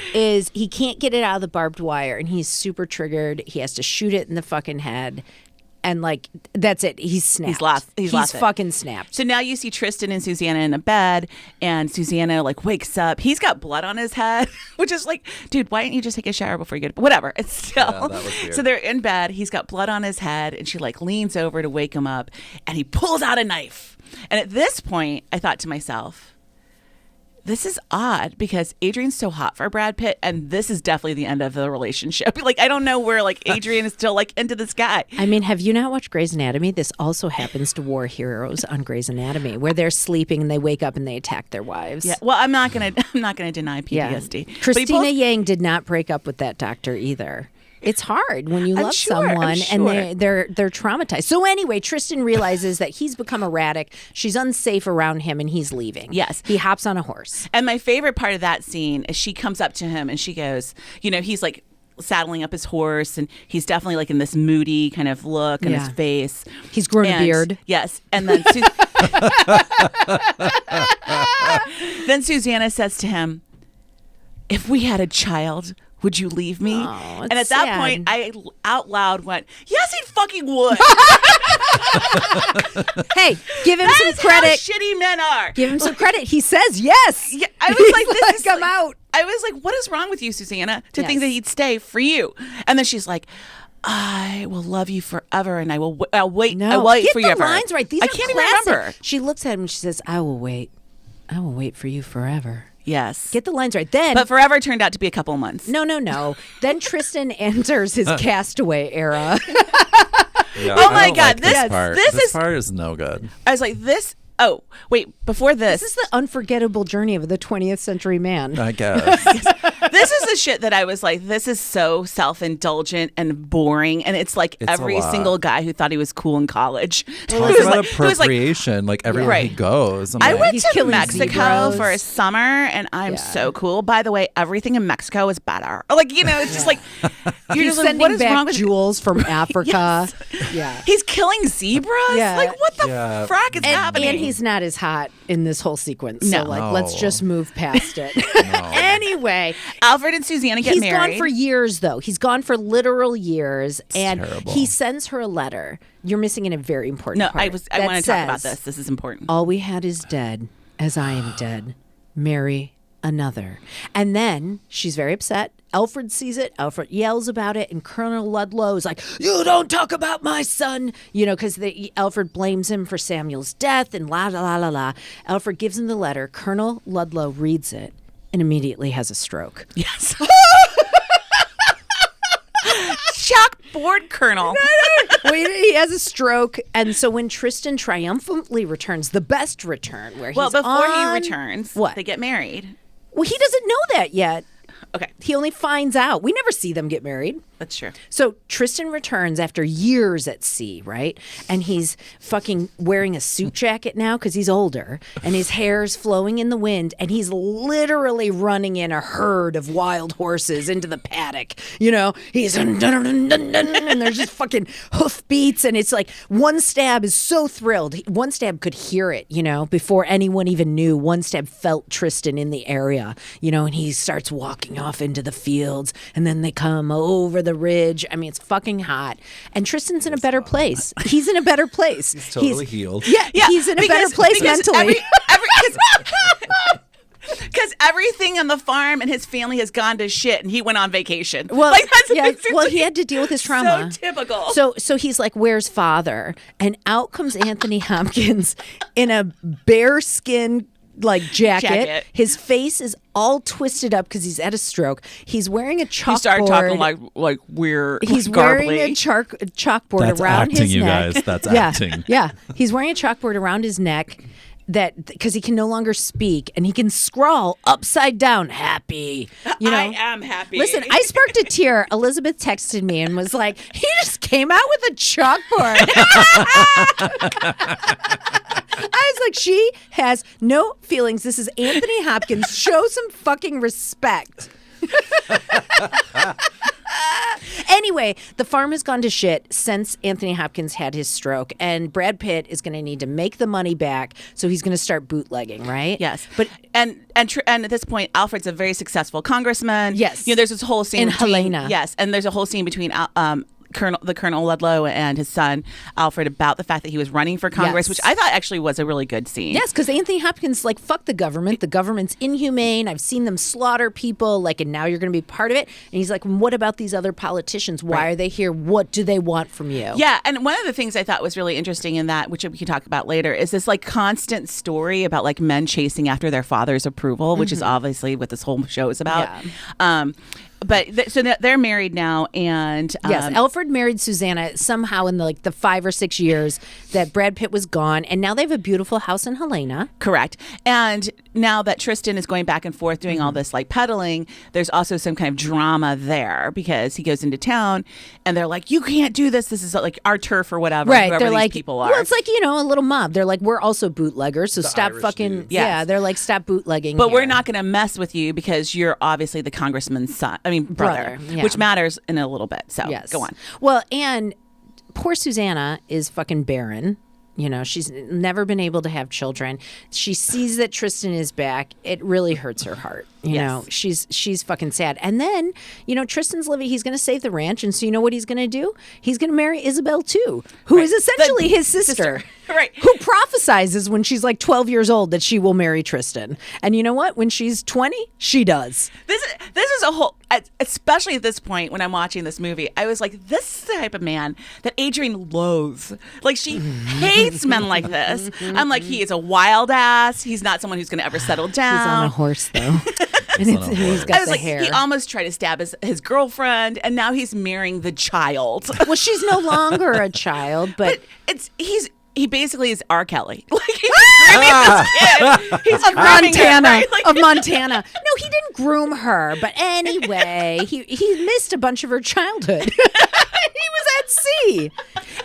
Speaker 2: can't get it out of the barbed wire and he's super triggered. He has to shoot it in the fucking head. And like, that's it. He's snapped.
Speaker 1: He's lost it.
Speaker 2: fucking snapped.
Speaker 1: So now you see Tristan and Susanna in a bed, and Susanna like wakes up. He's got blood on his head, which is like, dude, why didn't you just take a shower before you get? Whatever. It's still.
Speaker 3: Yeah, that was weird.
Speaker 1: So they're in bed. He's got blood on his head, and she like leans over to wake him up, and he pulls out a knife. And at this point, I thought to myself, this is odd because Adrienne's so hot for Brad Pitt, and this is definitely the end of the relationship. Like, I don't know where like Adrienne is still like into this guy.
Speaker 2: I mean, have you not watched Grey's Anatomy? This also happens to war heroes on Grey's Anatomy, where they're sleeping and they wake up and they attack their wives.
Speaker 1: Yeah. Well, I'm not gonna deny PTSD. But he
Speaker 2: Christina
Speaker 1: pulls-
Speaker 2: Yang did not break up with that doctor either. It's hard when you
Speaker 1: I'm
Speaker 2: love
Speaker 1: sure, I'm
Speaker 2: someone
Speaker 1: sure.
Speaker 2: and they're traumatized. So anyway, Tristan realizes that he's become erratic. She's unsafe around him and he's leaving.
Speaker 1: Yes.
Speaker 2: He hops on a horse.
Speaker 1: And my favorite part of that scene is she comes up to him and she goes, you know, he's like saddling up his horse and he's definitely like in this moody kind of look on
Speaker 2: Yeah.
Speaker 1: his face.
Speaker 2: He's grown a
Speaker 1: And-
Speaker 2: beard.
Speaker 1: Yes. And then then Susanna says to him, if we had a child, would you leave me?
Speaker 2: Oh, it's
Speaker 1: and at that
Speaker 2: sad.
Speaker 1: point, I out loud went, yes, he fucking would.
Speaker 2: Hey, give him
Speaker 1: That
Speaker 2: some
Speaker 1: is how
Speaker 2: credit.
Speaker 1: shitty men are.
Speaker 2: Give him some credit. He says yes.
Speaker 1: Yeah, I was
Speaker 2: He's
Speaker 1: like, this is
Speaker 2: I'm
Speaker 1: like-
Speaker 2: out.
Speaker 1: I was like, what is wrong with you, Susanna, to
Speaker 2: Yes.
Speaker 1: think that he'd stay for you? And then she's like, I will love you forever, and I'll wait.
Speaker 2: No,
Speaker 1: I'll wait
Speaker 2: get
Speaker 1: for
Speaker 2: the
Speaker 1: you forever.
Speaker 2: lines right. These
Speaker 1: I
Speaker 2: are
Speaker 1: can't
Speaker 2: classic.
Speaker 1: even remember.
Speaker 2: She looks at him and she says, I will wait for you forever.
Speaker 1: Yes,
Speaker 2: Get the lines right. Then
Speaker 1: but forever turned out to be a couple months.
Speaker 2: No. Then Tristan enters his castaway era.
Speaker 3: Yeah,
Speaker 1: Oh
Speaker 3: I
Speaker 1: my
Speaker 3: don't
Speaker 1: God,
Speaker 3: like
Speaker 1: this-
Speaker 3: this part.
Speaker 1: this
Speaker 3: This
Speaker 1: is-
Speaker 3: part is no good.
Speaker 1: I was like, this. Oh, wait. Before this,
Speaker 2: This is the unforgettable journey of the 20th century man.
Speaker 3: I guess.
Speaker 1: this is the shit that I was like, this is so self-indulgent and boring, and it's like
Speaker 3: It's a
Speaker 1: every
Speaker 3: lot.
Speaker 1: single guy who thought he was cool in college.
Speaker 3: Talk
Speaker 1: Who was
Speaker 3: about
Speaker 1: like- who was like,
Speaker 3: appropriation. Like everywhere
Speaker 1: Right.
Speaker 3: he goes. I'm
Speaker 1: I
Speaker 3: like,
Speaker 1: went
Speaker 2: He's
Speaker 1: to
Speaker 2: killing
Speaker 1: Mexico
Speaker 2: zebras.
Speaker 1: for a summer, and I'm
Speaker 2: Yeah.
Speaker 1: so cool. By the way, everything in Mexico is better. Like, you know, it's just like you're
Speaker 2: He's
Speaker 1: just like,
Speaker 2: sending
Speaker 1: what is
Speaker 2: back
Speaker 1: wrong with
Speaker 2: jewels from Africa. Yeah.
Speaker 1: He's killing zebras.
Speaker 2: Yeah.
Speaker 1: Like, what the
Speaker 3: Yeah.
Speaker 1: frack is happening?
Speaker 2: And he's not as hot in this whole sequence. So,
Speaker 1: No.
Speaker 2: let's just move past it. Anyway.
Speaker 1: Alfred and Susanna get married.
Speaker 2: He's gone for years, though. He's gone for literal years. And
Speaker 3: terrible.
Speaker 2: he sends her a letter. You're missing a very important
Speaker 1: No,
Speaker 2: part.
Speaker 1: I want to talk about this. This is important.
Speaker 2: All we had is dead, as I am dead. Marry another. And then she's very upset. Alfred sees it. Alfred yells about it. And Colonel Ludlow is like, you don't talk about my son. Because Alfred blames him for Samuel's death and la, la, la, la, la. Alfred gives him the letter. Colonel Ludlow reads it and immediately has a stroke.
Speaker 1: Yes. Chalkboard Colonel.
Speaker 2: He has a stroke. And so when Tristan triumphantly returns, the best return, where he's
Speaker 1: before he returns,
Speaker 2: what?
Speaker 1: they get married.
Speaker 2: Well, he doesn't know that yet.
Speaker 1: Okay.
Speaker 2: He only finds out. We never see them get married.
Speaker 1: That's true.
Speaker 2: So Tristan returns after years at sea, right? And he's fucking wearing a suit jacket now because he's older, and his hair's flowing in the wind, and he's literally running in a herd of wild horses into the paddock. He's and there's just fucking hoof beats, and it's like One Stab is so thrilled. One Stab could hear it, before anyone even knew. One Stab felt Tristan in the area, and he starts walking off into the fields, and then they come over the ridge. I mean, it's fucking hot. And Tristan's in a better place. He's in a better place.
Speaker 3: He's totally healed.
Speaker 2: Yeah, he's in a better place mentally.
Speaker 1: Because everything on the farm and his family has gone to shit, and he went on vacation.
Speaker 2: Well, he had to deal with his trauma.
Speaker 1: So typical.
Speaker 2: So he's like, "Where's father?" And out comes Anthony Hopkins in a bearskin jacket. His face is all twisted up because he's had a stroke. He's wearing a chalkboard.
Speaker 1: He started talking like weird.
Speaker 2: He's
Speaker 1: garbly.
Speaker 2: wearing a chalkboard
Speaker 3: That's
Speaker 2: around
Speaker 3: acting,
Speaker 2: his
Speaker 3: you
Speaker 2: neck.
Speaker 3: guys. That's
Speaker 2: yeah,
Speaker 3: acting.
Speaker 2: Yeah, he's wearing a chalkboard around his neck. That because he can no longer speak, and he can scrawl upside down happy.
Speaker 1: I am happy.
Speaker 2: Listen, I sparked a tear. Elizabeth texted me and was like, he just came out with a chalkboard. I was like, she has no feelings. This is Anthony Hopkins. Show some fucking respect. Anyway, the farm has gone to shit since Anthony Hopkins had his stroke, and Brad Pitt is going to need to make the money back, so he's going to start bootlegging, right?
Speaker 1: Yes, but and at this point, Alfred's a very successful congressman.
Speaker 2: Yes,
Speaker 1: there's this whole scene
Speaker 2: in
Speaker 1: between
Speaker 2: Helena.
Speaker 1: Yes, and there's a whole scene between Colonel Ludlow and his son Alfred about the fact that he was running for Congress, which I thought actually was a really good scene.
Speaker 2: Yes, because Anthony Hopkins fuck the government. The government's inhumane. I've seen them slaughter people. And now you're going to be part of it. And he's like, what about these other politicians? Why are they here? What do they want from you?
Speaker 1: Yeah, and one of the things I thought was really interesting in that, which we can talk about later, is this constant story about men chasing after their father's approval, which is obviously what this whole show is about. Yeah. But so they're married now, and
Speaker 2: yes, Alfred married Susanna somehow in the 5 or 6 years that Brad Pitt was gone, and now they have a beautiful house in Helena.
Speaker 1: Correct. And now that Tristan is going back and forth doing all this peddling, there's also some kind of drama there because he goes into town, and they're like, "You can't do this. This is our turf or whatever."
Speaker 2: Right?
Speaker 1: Whoever
Speaker 2: They're
Speaker 1: these people are.
Speaker 2: Well, it's a little mob. They're like, "We're also bootleggers, so stop
Speaker 3: Irish
Speaker 2: fucking."
Speaker 3: dudes.
Speaker 1: Yes.
Speaker 2: Yeah, they're like, "Stop bootlegging."
Speaker 1: But
Speaker 2: here.
Speaker 1: we're not going to mess with you because you're obviously the congressman's son. Brother,
Speaker 2: yeah.
Speaker 1: which matters in a little bit. So
Speaker 2: Yes.
Speaker 1: go on.
Speaker 2: Well, and poor Susanna is fucking barren. She's never been able to have children. She sees that Tristan is back. It really hurts her heart. You know, she's fucking sad. And then, Tristan's living, he's going to save the ranch. And so you know what he's going to do? He's going to marry Isabel too, who is essentially his sister.
Speaker 1: Right.
Speaker 2: Who prophesizes when she's 12 years old that she will marry Tristan. And you know what? When she's 20, she does.
Speaker 1: This is a whole, especially at this point when I'm watching this movie, I was like, this is the type of man that Adrienne loathes. She hates men like this. I'm like, he is a wild ass. He's not someone who's going to ever settle down.
Speaker 2: He's on a horse, though. And he's got
Speaker 1: I was
Speaker 2: the hair.
Speaker 1: He almost tried to stab his girlfriend, and now he's marrying the child.
Speaker 2: Well, she's no longer a child, but
Speaker 1: he basically is R. Kelly. He's grooming this kid. He's
Speaker 2: of
Speaker 1: grooming
Speaker 2: Montana.
Speaker 1: her, right?
Speaker 2: Of Montana. No, he didn't groom her. But anyway, he missed a bunch of her childhood. He was at sea.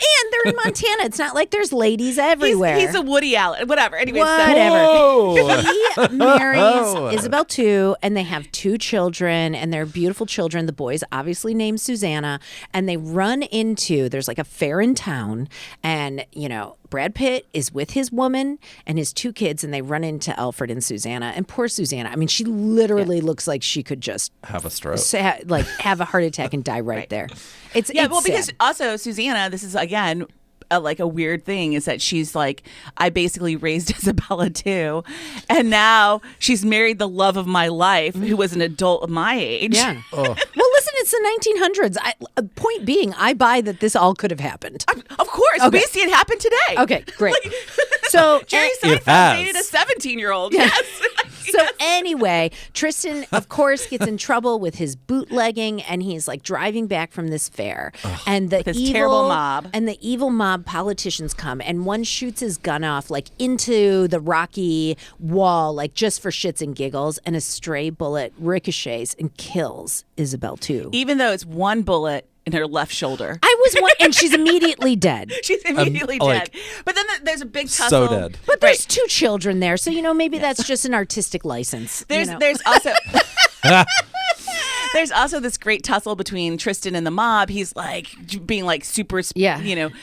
Speaker 2: And they're in Montana. It's not like there's ladies everywhere.
Speaker 1: He's a Woody Allen. Whatever. Anyway,
Speaker 2: Whatever.
Speaker 3: Whoa.
Speaker 2: He marries Isabel too, and they have 2 children, and they're beautiful children. The boy's obviously named Susanna, and they run into, there's like a fair in town, and, Brad Pitt is with his woman and his 2 kids, and they run into Alfred and Susanna. And poor Susanna, I mean, she literally looks like she could just
Speaker 3: Have a stroke.
Speaker 2: have a heart attack and die right there. It's
Speaker 1: well, because
Speaker 2: sad.
Speaker 1: also Susanna, this is again like a weird thing, is that she's like, I basically raised Isabella too, and now she's married the love of my life, who was an adult of my age.
Speaker 2: Yeah. Well, listen, it's the 1900s. Point being, I buy that this all could have happened.
Speaker 1: Of course, we see it happen today.
Speaker 2: Okay, great. So
Speaker 1: Jerry
Speaker 3: It
Speaker 1: Seinfeld
Speaker 3: has.
Speaker 1: dated a 17-year-old. Yes.
Speaker 2: So anyway, Tristan, of course, gets in trouble with his bootlegging, and he's like driving back from this fair, and the
Speaker 1: this terrible mob.
Speaker 2: and the evil mob politicians come, and one shoots his gun off like into the rocky wall, like just for shits and giggles, and a stray bullet ricochets and kills Isabel too.
Speaker 1: Even though it's one bullet in her left shoulder.
Speaker 2: And she's immediately dead.
Speaker 1: She's immediately
Speaker 3: like,
Speaker 1: dead. But then there's a big tussle.
Speaker 3: So dead.
Speaker 2: But there's 2 children there, so maybe that's just an artistic license.
Speaker 1: There's also there's also this great tussle between Tristan and the mob. He's like being like super,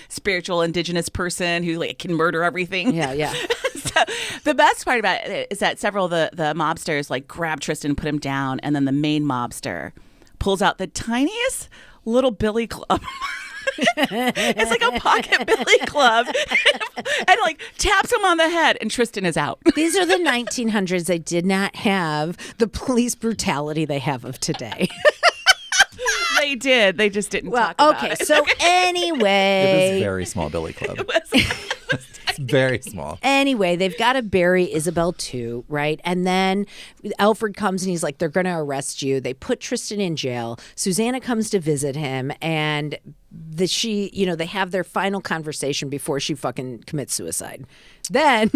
Speaker 1: spiritual indigenous person who like can murder everything.
Speaker 2: Yeah.
Speaker 1: So the best part about it is that several of the mobsters like grab Tristan, put him down, and then the main mobster pulls out the tiniest little billy club. It's like a pocket billy club, and like taps him on the head, and Tristan is out.
Speaker 2: These are the 1900s. They did not have the police brutality they have of today.
Speaker 1: They did. They just didn't
Speaker 2: Well,
Speaker 1: talk about
Speaker 2: okay.
Speaker 1: it.
Speaker 2: So
Speaker 3: It
Speaker 2: anyway,
Speaker 3: is very small billy club. It's very small.
Speaker 2: Anyway, they've got to bury Isabel too, right? And then Alfred comes and he's like, they're going to arrest you. They put Tristan in jail. Susanna comes to visit him, and they have their final conversation before she fucking commits suicide. Then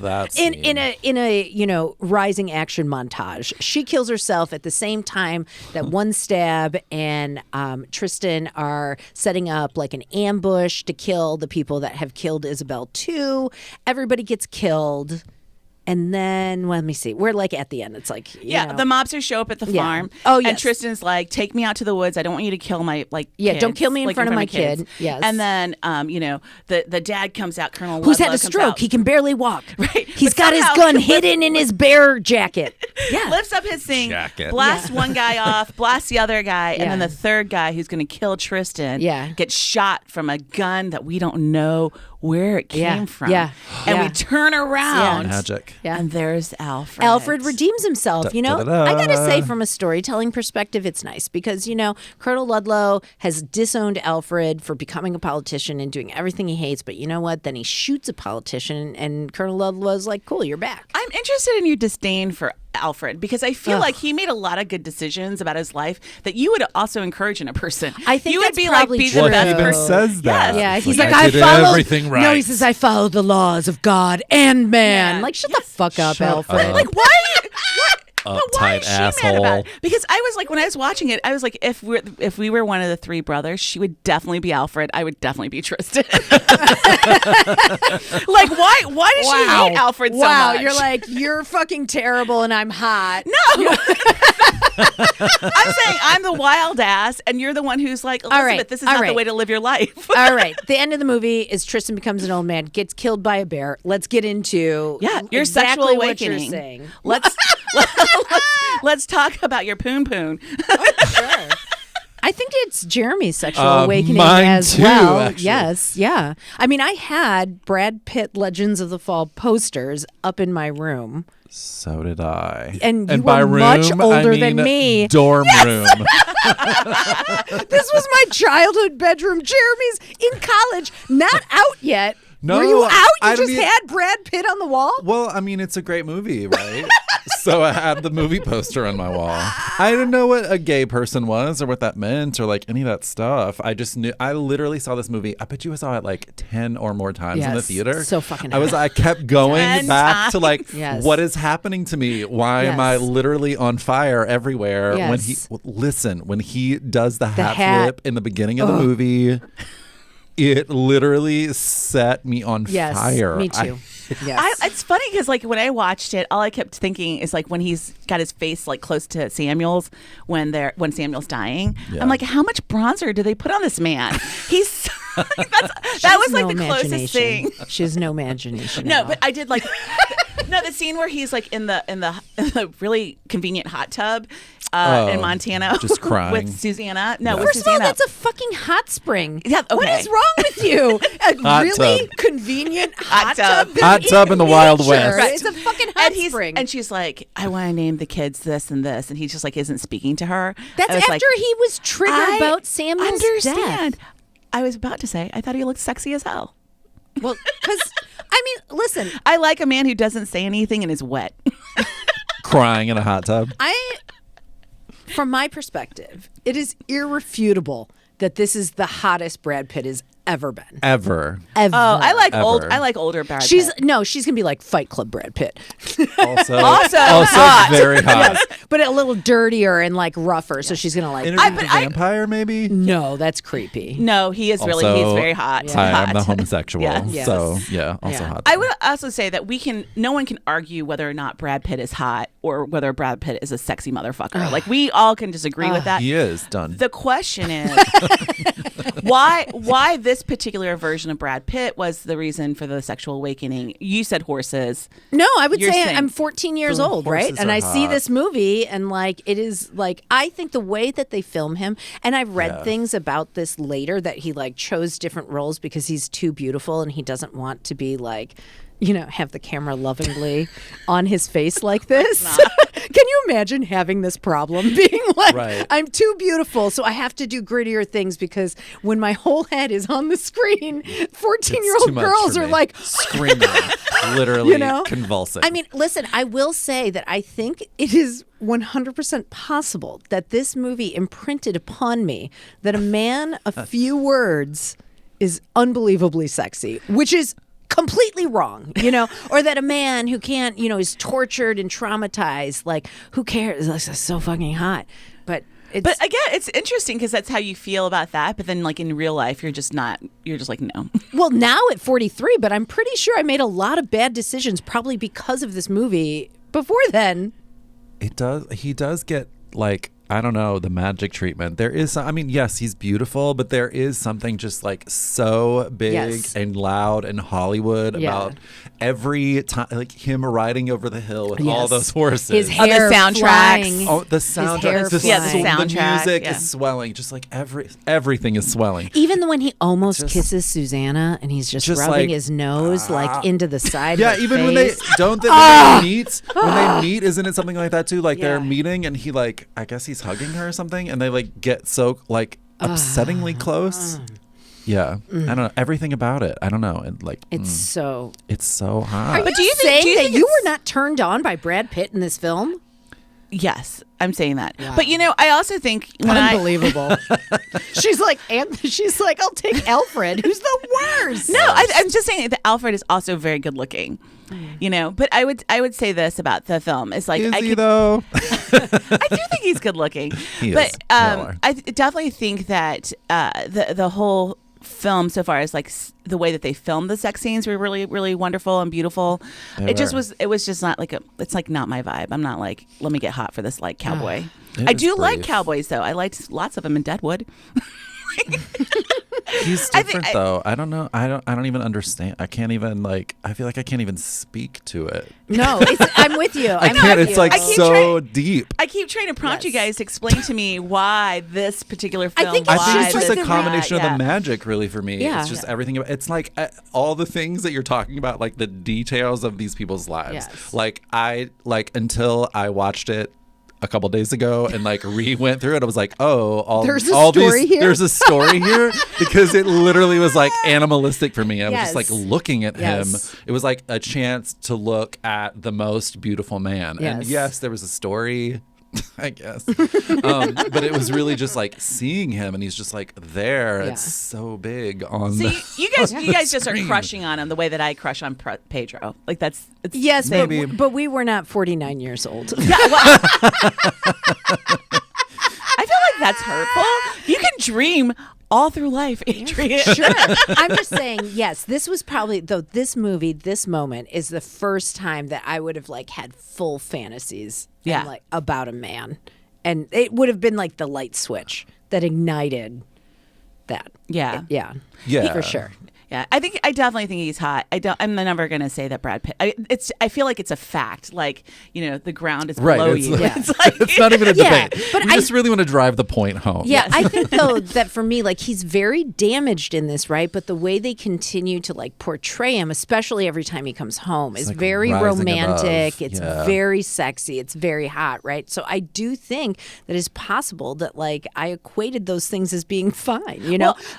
Speaker 3: That's
Speaker 2: in a rising action montage, she kills herself at the same time that One Stab and Tristan are setting up like an ambush to kill the people that have killed Isabel too. Everybody gets killed. And then, let me see. We're like at the end. It's like,
Speaker 1: the mobsters show up at the farm.
Speaker 2: Oh, yes.
Speaker 1: And Tristan's like, take me out to the woods. I don't want you to kill my kids.
Speaker 2: don't kill me in
Speaker 1: like,
Speaker 2: front of my
Speaker 1: kids.
Speaker 2: kid. Yes.
Speaker 1: And then, the dad comes out, Colonel
Speaker 2: who's
Speaker 1: Ludlow
Speaker 2: had a
Speaker 1: comes
Speaker 2: stroke.
Speaker 1: out.
Speaker 2: He can barely walk.
Speaker 1: Right.
Speaker 2: He's
Speaker 1: But
Speaker 2: got his
Speaker 1: somehow-
Speaker 2: gun hidden in his bear jacket. Yeah.
Speaker 1: Lifts up his thing,
Speaker 3: Jacket.
Speaker 1: blasts one guy off, blasts the other guy, and then
Speaker 2: Yeah.
Speaker 1: the third guy who's going to kill Tristan
Speaker 2: Yeah.
Speaker 1: gets shot from a gun that we don't know where it came from.
Speaker 2: Yeah.
Speaker 1: And
Speaker 2: Yeah.
Speaker 1: we turn around,
Speaker 3: Magic.
Speaker 2: Yeah.
Speaker 1: and there's Alfred.
Speaker 2: Alfred redeems himself. I gotta say,
Speaker 3: Da-da-da.
Speaker 2: from a storytelling perspective, it's nice because Colonel Ludlow has disowned Alfred for becoming a politician and doing everything he hates. But you know what? Then he shoots a politician, and Colonel Ludlow's like, "Cool, you're back."
Speaker 1: I'm interested in your disdain for Alfred because I feel like he made a lot of good decisions about his life that you would also encourage in a person.
Speaker 2: I think
Speaker 1: you would
Speaker 2: that's
Speaker 1: be
Speaker 2: probably
Speaker 1: like, be
Speaker 2: true.
Speaker 1: the
Speaker 3: Well, he
Speaker 1: best
Speaker 3: even
Speaker 1: person.
Speaker 3: says that.
Speaker 1: Yes.
Speaker 2: Yeah,
Speaker 3: It's
Speaker 2: he's
Speaker 3: like,
Speaker 2: like,
Speaker 3: I
Speaker 2: I
Speaker 3: did
Speaker 2: followed
Speaker 3: everything right.
Speaker 2: No, he says I followed the laws of God and man.
Speaker 1: Yeah.
Speaker 2: Like, shut the fuck up,
Speaker 3: Shut
Speaker 2: Alfred.
Speaker 3: up.
Speaker 1: Like, why? But why
Speaker 3: Uptight
Speaker 1: is she mad
Speaker 3: asshole.
Speaker 1: about it? Because I was like, when I was watching it, I was like, if we were one of the 3 brothers, she would definitely be Alfred. I would definitely be Tristan. Like, why does she hate Alfred so much?
Speaker 2: You're like, you're fucking terrible and I'm hot.
Speaker 1: No. I'm saying I'm the wild ass, and you're the one who's like, Elizabeth,
Speaker 2: right,
Speaker 1: this is
Speaker 2: all
Speaker 1: not the
Speaker 2: right.
Speaker 1: way to live your life.
Speaker 2: All right. The end of the movie is Tristan becomes an old man, gets killed by a bear. Let's get into
Speaker 1: Your
Speaker 2: exactly
Speaker 1: sexual
Speaker 2: what
Speaker 1: awakening.
Speaker 2: you're saying.
Speaker 1: Let's talk about your poon poon.
Speaker 2: Sure. I think it's Jeremy's sexual awakening
Speaker 3: mine
Speaker 2: as
Speaker 3: too,
Speaker 2: well.
Speaker 3: actually.
Speaker 2: Yes, yeah. I mean, I had Brad Pitt Legends of the Fall posters up in my room.
Speaker 3: So did I.
Speaker 2: And you
Speaker 3: by
Speaker 2: were
Speaker 3: room,
Speaker 2: much
Speaker 3: I
Speaker 2: older than
Speaker 3: mean
Speaker 2: me.
Speaker 3: Dorm room.
Speaker 2: This was my childhood bedroom. Jeremy's in college, not out yet.
Speaker 3: No,
Speaker 2: Were you out?
Speaker 3: I
Speaker 2: You
Speaker 3: don't
Speaker 2: just
Speaker 3: need-
Speaker 2: had Brad Pitt on the wall?
Speaker 3: Well, I mean, it's a great movie, right? So I had the movie poster on my wall. I didn't know what a gay person was or what that meant or like any of that stuff. I just knew. I literally saw this movie. I bet you I saw it like 10 or more times in the
Speaker 2: Yes,
Speaker 3: theater.
Speaker 2: so fucking
Speaker 3: I kept going
Speaker 1: 10
Speaker 3: back to like,
Speaker 2: Yes.
Speaker 3: what is happening to me? Why am I
Speaker 2: Yes.
Speaker 3: literally on fire everywhere?
Speaker 2: Yes.
Speaker 3: When he does the hat
Speaker 2: hat.
Speaker 3: flip in the beginning of the movie. it literally set me on
Speaker 2: Yes,
Speaker 3: fire.
Speaker 2: me too. Yes.
Speaker 1: It's funny because like when I watched it, all I kept thinking is like when he's got his face like close to Samuel's when Samuel's dying.
Speaker 3: Yeah.
Speaker 1: I'm like, how much bronzer do they put on this man? He's that was like the closest thing.
Speaker 2: She has no imagination.
Speaker 1: No,
Speaker 2: at
Speaker 1: but
Speaker 2: all.
Speaker 1: I did like the scene where he's like in the really convenient hot tub in Montana,
Speaker 3: just crying
Speaker 1: with Susanna. No,
Speaker 3: Yeah.
Speaker 1: with
Speaker 2: First of all,
Speaker 1: Susanna.
Speaker 2: that's a fucking hot spring.
Speaker 1: Yeah,
Speaker 2: What
Speaker 1: okay.
Speaker 2: is wrong with you? A
Speaker 3: Hot
Speaker 2: really
Speaker 3: tub.
Speaker 2: convenient hot tub.
Speaker 3: Hot tub in the Wild West.
Speaker 2: It's a fucking hot spring.
Speaker 1: And she's like, I want to name the kids this and this, and he just like isn't speaking to her.
Speaker 2: That's
Speaker 1: I was
Speaker 2: after
Speaker 1: like,
Speaker 2: he was triggered
Speaker 1: I
Speaker 2: about Samuel's
Speaker 1: understand.
Speaker 2: death.
Speaker 1: I was about to say, I thought he looked sexy as hell.
Speaker 2: Well, because I mean, listen,
Speaker 1: I like a man who doesn't say anything and is wet.
Speaker 3: crying in a hot tub.
Speaker 2: from my perspective, it is irrefutable that this is the hottest Brad Pitt has ever been.
Speaker 3: Ever.
Speaker 2: Ever.
Speaker 1: Oh, I like
Speaker 3: Ever.
Speaker 1: older Brad
Speaker 2: She's
Speaker 1: Pitt.
Speaker 2: she's gonna be like Fight Club Brad Pitt.
Speaker 3: Also
Speaker 1: hot.
Speaker 3: very hot.
Speaker 2: Yes, but a little dirtier and like rougher. So she's gonna like.
Speaker 3: Interview with a vampire, maybe?
Speaker 2: No, that's creepy.
Speaker 1: No, he is really.
Speaker 3: Also,
Speaker 1: He's very hot.
Speaker 3: I
Speaker 1: Hot.
Speaker 3: am the homosexual.
Speaker 1: Yes.
Speaker 2: Yes.
Speaker 3: So, yeah, also
Speaker 2: Yeah.
Speaker 3: hot.
Speaker 1: I would also say that no one can argue whether or not Brad Pitt is hot or whether Brad Pitt is a sexy motherfucker. Like we all can disagree with that.
Speaker 3: He is done.
Speaker 1: The question is why this particular version of Brad Pitt was the reason for the sexual awakening. You said horses.
Speaker 2: No, I would
Speaker 1: You're
Speaker 2: say
Speaker 1: saying
Speaker 2: I'm 14 years old, right?
Speaker 3: horses
Speaker 2: And
Speaker 3: are
Speaker 2: I see
Speaker 3: hot.
Speaker 2: this movie and like it is like I think the way that they film him, and I've read
Speaker 3: Yeah.
Speaker 2: things about this later that he like chose different roles because he's too beautiful and he doesn't want to be like, you know, have the camera lovingly on his face like this. Can you imagine having this problem being like,
Speaker 3: Right.
Speaker 2: I'm too beautiful, so I have to do grittier things because when my whole head is on the screen, 14-year-old
Speaker 3: too much
Speaker 2: girls
Speaker 3: for
Speaker 2: are
Speaker 3: me.
Speaker 2: like,
Speaker 3: screaming, literally
Speaker 2: You know?
Speaker 3: convulsing.
Speaker 2: I mean, listen, I will say that I think it is 100% possible that this movie imprinted upon me that a man of few words is unbelievably sexy, which is completely wrong, you know, or that a man who can't, you know, is tortured and traumatized, like, who cares? That's so fucking hot. But
Speaker 1: Again, it's interesting because that's how you feel about that. But then, like in real life, you're just like, no.
Speaker 2: well, now at 43, but I'm pretty sure I made a lot of bad decisions probably because of this movie before then.
Speaker 3: He does get like, I don't know, the magic treatment. There is I mean, yes, he's beautiful, but there is something just like so big
Speaker 2: Yes.
Speaker 3: and loud and Hollywood
Speaker 2: Yeah.
Speaker 3: about every time, like him riding over the hill with all
Speaker 2: Yes.
Speaker 3: those horses.
Speaker 2: His
Speaker 1: the
Speaker 2: hair
Speaker 1: soundtracks.
Speaker 2: flying.
Speaker 3: Oh, the
Speaker 2: hair
Speaker 3: soundtrack, the,
Speaker 2: flying.
Speaker 1: Yeah, the
Speaker 3: the
Speaker 1: soundtrack,
Speaker 3: music
Speaker 1: yeah.
Speaker 3: is swelling. Just like everything is swelling.
Speaker 2: Even when he almost
Speaker 3: Just-
Speaker 2: kisses Susanna and he's just,
Speaker 3: Just
Speaker 2: rubbing
Speaker 3: like,
Speaker 2: his nose like into the side
Speaker 3: Yeah,
Speaker 2: of her
Speaker 3: even when they
Speaker 2: face.
Speaker 3: don't they, when they meet, isn't it something like that too? Like they're
Speaker 2: Yeah.
Speaker 3: meeting and he like, I guess he's hugging her or something, and they like get so like upsettingly close. Yeah, I don't know everything about it. I don't know, and like
Speaker 2: It's so.
Speaker 3: it's so hot.
Speaker 2: Are you
Speaker 1: do you think-
Speaker 2: saying
Speaker 1: do you
Speaker 2: that
Speaker 1: think
Speaker 2: you
Speaker 1: it's-
Speaker 2: were not turned on by Brad Pitt in this film?
Speaker 1: Yes, I'm saying that. But you know, I also think when
Speaker 2: Unbelievable. she's like, I'll take Alfred, who's the worst.
Speaker 1: I'm just saying that Alfred is also very good looking. You know, but I would say this about the film is like
Speaker 3: Is
Speaker 1: I
Speaker 3: he
Speaker 1: could,
Speaker 3: though?
Speaker 1: I do think he's good looking.
Speaker 3: He
Speaker 1: but
Speaker 3: is. They all are.
Speaker 1: I definitely think that the whole film so far is like the way that they filmed the sex scenes were really, really wonderful and beautiful.
Speaker 3: They
Speaker 1: It
Speaker 3: were.
Speaker 1: was just not like it's like not my vibe. I'm not like, let me get hot for this like cowboy.
Speaker 3: It
Speaker 1: I
Speaker 3: is
Speaker 1: do like
Speaker 3: brief.
Speaker 1: cowboys though. I liked lots of them in Deadwood.
Speaker 3: He's
Speaker 1: I think
Speaker 3: different though. I don't know. I don't even understand. I can't even like. I feel like I can't even speak to it.
Speaker 2: No, I'm with you.
Speaker 3: I can't. It's like
Speaker 1: I keep
Speaker 3: so deep.
Speaker 1: I keep trying to prompt you
Speaker 2: Yes.
Speaker 1: guys to explain to me why this particular film.
Speaker 2: think
Speaker 3: I
Speaker 2: it's
Speaker 3: think
Speaker 1: why
Speaker 3: it's just
Speaker 1: this
Speaker 3: a
Speaker 1: is
Speaker 3: combination
Speaker 1: that,
Speaker 3: of the magic, really, for me.
Speaker 2: Yeah.
Speaker 3: It's just everything. It's like all the things that you're talking about, like the details of these people's lives.
Speaker 2: Yes.
Speaker 3: Like until I watched it a couple days ago and like went through it, I was like, oh,
Speaker 2: There's a
Speaker 3: all
Speaker 2: story
Speaker 3: these,
Speaker 2: here?
Speaker 3: There's a story here because it literally was like animalistic for me. I was just like
Speaker 2: Yes.
Speaker 3: looking at
Speaker 2: Yes.
Speaker 3: him. It was like a chance to look at the most beautiful man. And
Speaker 2: Yes.
Speaker 3: yes, there was a story. I guess. But it was really just like seeing him and he's just like there.
Speaker 2: Yeah.
Speaker 3: It's so big on
Speaker 1: So
Speaker 3: the
Speaker 1: you guys just are crushing on him the way that I crush on Pedro. Like it's
Speaker 2: Yes,
Speaker 3: Maybe.
Speaker 2: but we were not 49 years old.
Speaker 1: Yeah, well, I feel like that's hurtful. You can dream all through life, Adrienne.
Speaker 2: Sure. I'm just saying, yes, this was probably, though, this movie, this moment is the first time that I would have like had full fantasies
Speaker 1: Yeah.
Speaker 2: and, like, about a man. And it would have been like the light switch that ignited that.
Speaker 1: Yeah.
Speaker 2: Yeah.
Speaker 3: Yeah.
Speaker 2: For sure.
Speaker 1: Yeah, I definitely think he's hot. I'm never gonna say that Brad Pitt. I feel like it's a fact. Like, the ground is below
Speaker 3: Right.
Speaker 1: you.
Speaker 2: Yeah.
Speaker 1: It's like,
Speaker 3: It's not even a
Speaker 2: Yeah,
Speaker 3: debate.
Speaker 2: but
Speaker 3: We just really want to drive the point home.
Speaker 2: Yeah, I think though that for me, like, he's very damaged in this, right? But the way they continue to like portray him, especially every time he comes home, is
Speaker 3: like
Speaker 2: very
Speaker 3: rising
Speaker 2: romantic.
Speaker 3: above.
Speaker 2: It's
Speaker 3: Yeah.
Speaker 2: very sexy. It's very hot, right? So I do think that it's possible that like I equated those things as being fine.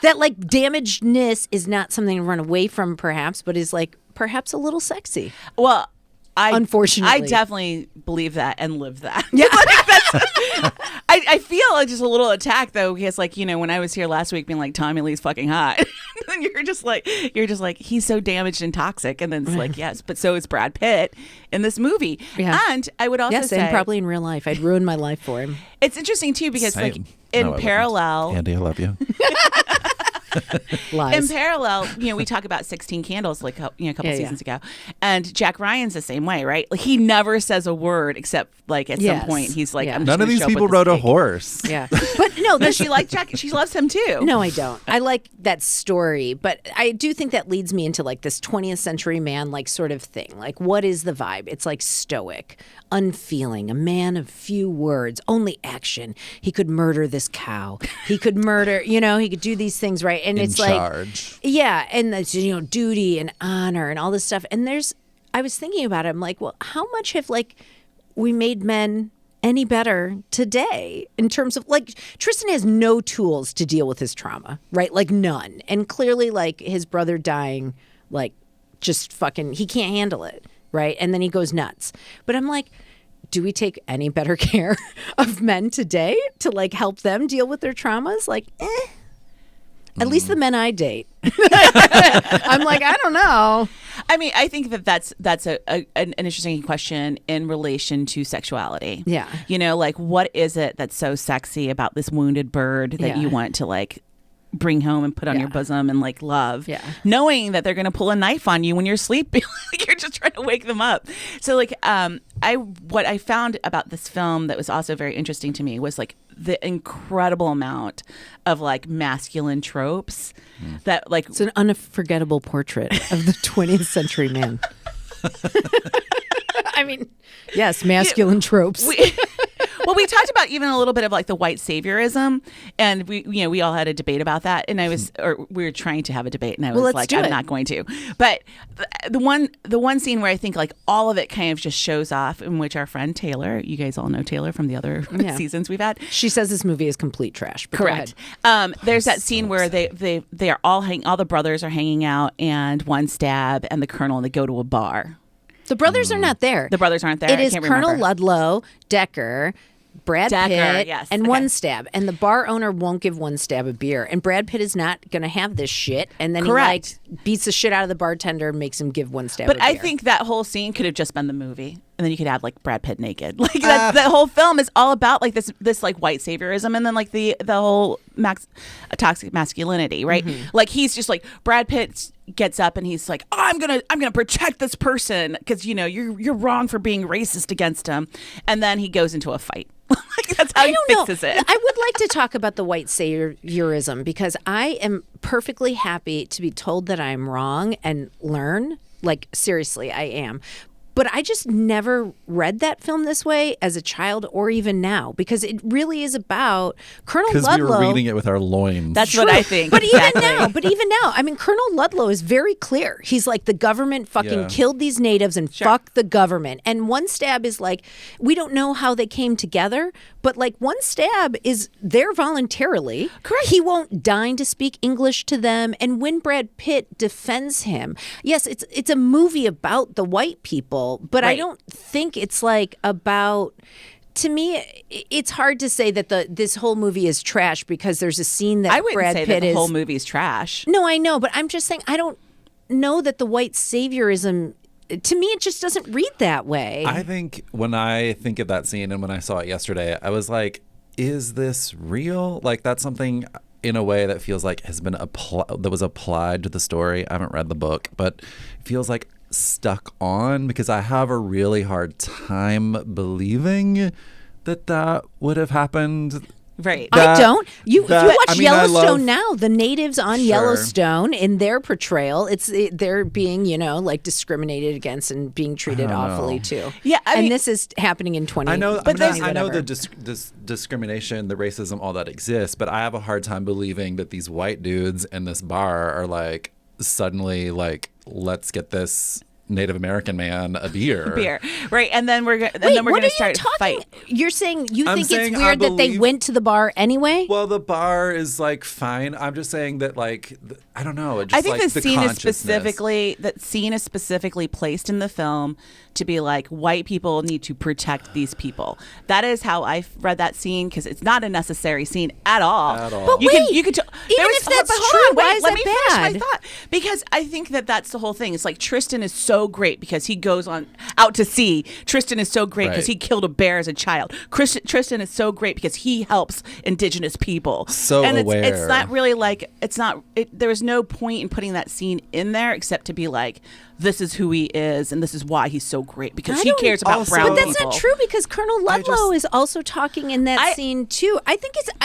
Speaker 2: That like damagedness is not something to run away from, perhaps, but is like perhaps a little sexy.
Speaker 1: well,
Speaker 2: Unfortunately.
Speaker 1: I definitely believe that and live that. Yeah, I feel like just a little attacked though, because like when I was here last week, being like Tommy Lee's fucking hot, and you're just like he's so damaged and toxic, and then it's like yes, but so is Brad Pitt in this movie.
Speaker 2: Yeah.
Speaker 1: And I would also say
Speaker 2: and probably in real life, I'd ruin my life for him.
Speaker 1: it's interesting too because
Speaker 3: Same.
Speaker 1: like
Speaker 3: No,
Speaker 1: in
Speaker 3: I wouldn't.
Speaker 1: parallel.
Speaker 3: Andy, I love you.
Speaker 2: Lies.
Speaker 1: In parallel, we talk about 16 Candles like a couple seasons ago, and Jack Ryan's the same way, right? Like he never says a word except like at
Speaker 2: Yes.
Speaker 1: some point he's like,
Speaker 2: Yeah.
Speaker 1: I'm just
Speaker 3: None of
Speaker 1: gonna
Speaker 3: these
Speaker 1: show up
Speaker 3: people
Speaker 1: with
Speaker 3: rode
Speaker 1: this
Speaker 3: a
Speaker 1: cake.
Speaker 3: horse.
Speaker 2: Yeah. But no,
Speaker 1: No, she likes Jack. She loves him too.
Speaker 2: No, I don't. I like that story, but I do think that leads me into like this 20th century man like sort of thing. Like, what is the vibe? It's like stoic, unfeeling, a man of few words, only action. He could murder this cow. He could murder, he could do these things, right? And
Speaker 3: In
Speaker 2: it's like,
Speaker 3: charge.
Speaker 2: yeah, and that's duty and honor and all this stuff. And I was thinking about it. I'm like, well, how much have like we made men any better today in terms of like Tristan has no tools to deal with his trauma, right? Like none. And clearly like his brother dying, like just fucking, he can't handle it, right? And then he goes nuts. But I'm like, do we take any better care of men today to like help them deal with their traumas? Like, At least the men I date. I'm like, I don't know.
Speaker 1: I mean, I think that's an interesting question in relation to sexuality.
Speaker 2: Yeah.
Speaker 1: Like what is it that's so sexy about this wounded bird that
Speaker 2: Yeah.
Speaker 1: you want to like bring home and put on your bosom and like love,
Speaker 2: Yeah.
Speaker 1: knowing that they're going to pull a knife on you when you're sleeping. Like you're just trying to wake them up. So like what I found about this film that was also very interesting to me was like the incredible amount of like masculine tropes that like
Speaker 2: It's an unforgettable portrait of the 20th century man. I mean, yes, masculine tropes.
Speaker 1: Well, we talked about even a little bit of like the white saviorism, and we all had a debate about that, and we were trying to have a debate, and I was
Speaker 2: let's
Speaker 1: like,
Speaker 2: do
Speaker 1: I'm
Speaker 2: it.
Speaker 1: not going to. But the one scene where I think like all of it kind of just shows off, in which our friend Taylor, you guys all know Taylor from the other seasons we've had.
Speaker 2: She says this movie is complete trash. But go
Speaker 1: Correct.
Speaker 2: ahead.
Speaker 1: There's that scene where they are all the brothers are hanging out, and one stab and the colonel, and they go to a bar.
Speaker 2: The brothers are not there.
Speaker 1: The brothers aren't there.
Speaker 2: It
Speaker 1: I
Speaker 2: is
Speaker 1: can't
Speaker 2: Colonel
Speaker 1: remember.
Speaker 2: Ludlow, Decker, Brad Pitt,
Speaker 1: yes.
Speaker 2: and
Speaker 1: Okay.
Speaker 2: one stab. And the bar owner won't give one stab of beer. And Brad Pitt is not going to have this shit. And then
Speaker 1: Correct.
Speaker 2: he like beats the shit out of the bartender and makes him give one stab
Speaker 1: But
Speaker 2: of beer.
Speaker 1: I think that whole scene could have just been the movie, and then you could have like Brad Pitt naked. Like that whole film is all about like this like white saviorism, and then like the whole toxic masculinity, right? Like he's just like Brad Pitt gets up and he's like, oh, I'm gonna protect this person because you're wrong for being racist against him, and then he goes into a fight. Like that's how
Speaker 2: I
Speaker 1: he
Speaker 2: don't know.
Speaker 1: fixes it.
Speaker 2: I would like to talk about the white saviorism because I am perfectly happy to be told that I'm wrong and learn. Like, seriously, I am. But I just never read that film this way as a child or even now because it really is about Colonel
Speaker 3: Because we
Speaker 2: Ludlow.
Speaker 3: were reading it with our loins.
Speaker 1: That's what I think.
Speaker 2: But
Speaker 1: exactly.
Speaker 2: even now, I mean, Colonel Ludlow is very clear. He's like, the government fucking
Speaker 3: Yeah.
Speaker 2: killed these natives and fuck the government. And one stab is like, we don't know how they came together, but like one stab is there voluntarily.
Speaker 1: Correct.
Speaker 2: He won't deign to speak English to them. And when Brad Pitt defends him, yes, it's a movie about the white people, but I
Speaker 1: Right.
Speaker 2: don't think it's like about. To me, it's hard to say that this whole movie is trash because there's a scene that
Speaker 1: I wouldn't
Speaker 2: Brad
Speaker 1: say
Speaker 2: Pitt
Speaker 1: that the
Speaker 2: is.
Speaker 1: whole movie is trash.
Speaker 2: No, I know, but I'm just saying I don't know that the white saviorism. To me, it just doesn't read that way.
Speaker 3: I think when I think of that scene and when I saw it yesterday, I was like, is this real? Like that's something in a way that feels like has been that was applied to the story. I haven't read the book, but it feels like stuck on, because I have a really hard time believing that would have happened.
Speaker 1: Right.
Speaker 2: I don't. If you watch Yellowstone
Speaker 3: I
Speaker 2: now, the natives on
Speaker 3: Sure.
Speaker 2: Yellowstone, in their portrayal, they're being, like discriminated against and being treated awfully too.
Speaker 1: Yeah, I mean,
Speaker 2: and this is happening in 20.
Speaker 3: I know,
Speaker 2: but
Speaker 3: I know the discrimination, the racism, all that exists, but I have a hard time believing that these white dudes in this bar are like suddenly like, let's get this Native American man a beer.
Speaker 1: Right, and then we're
Speaker 2: Wait,
Speaker 1: going to start a fight.
Speaker 2: You're saying
Speaker 3: I'm
Speaker 2: think
Speaker 3: saying
Speaker 2: it's weird that they went to the bar anyway?
Speaker 3: Well, the bar is like fine. I'm just saying that like I don't know. Just
Speaker 1: I think
Speaker 3: like
Speaker 1: the scene is
Speaker 3: consciousness.
Speaker 1: specifically placed in the film to be like, white people need to protect these people. That is how I read that scene, because it's not a necessary scene at all.
Speaker 2: But
Speaker 1: you
Speaker 2: wait,
Speaker 1: you could
Speaker 2: even if that's true, why is
Speaker 1: let
Speaker 2: that
Speaker 1: me
Speaker 2: bad?
Speaker 1: finish my thought, because I think that's the whole thing. It's like Tristan is so great because he goes out to sea. Tristan is so great because
Speaker 3: Right.
Speaker 1: he killed a bear as a child. Tristan is so great because he helps indigenous people.
Speaker 3: So
Speaker 1: and
Speaker 3: aware.
Speaker 1: It's not really like there was no point in putting that scene in there except to be like, this is who he is and this is why he's so great, because he cares about
Speaker 3: also-
Speaker 1: brown
Speaker 2: But
Speaker 1: people.
Speaker 2: that's not true, because Colonel Ludlow is also talking in that scene too. I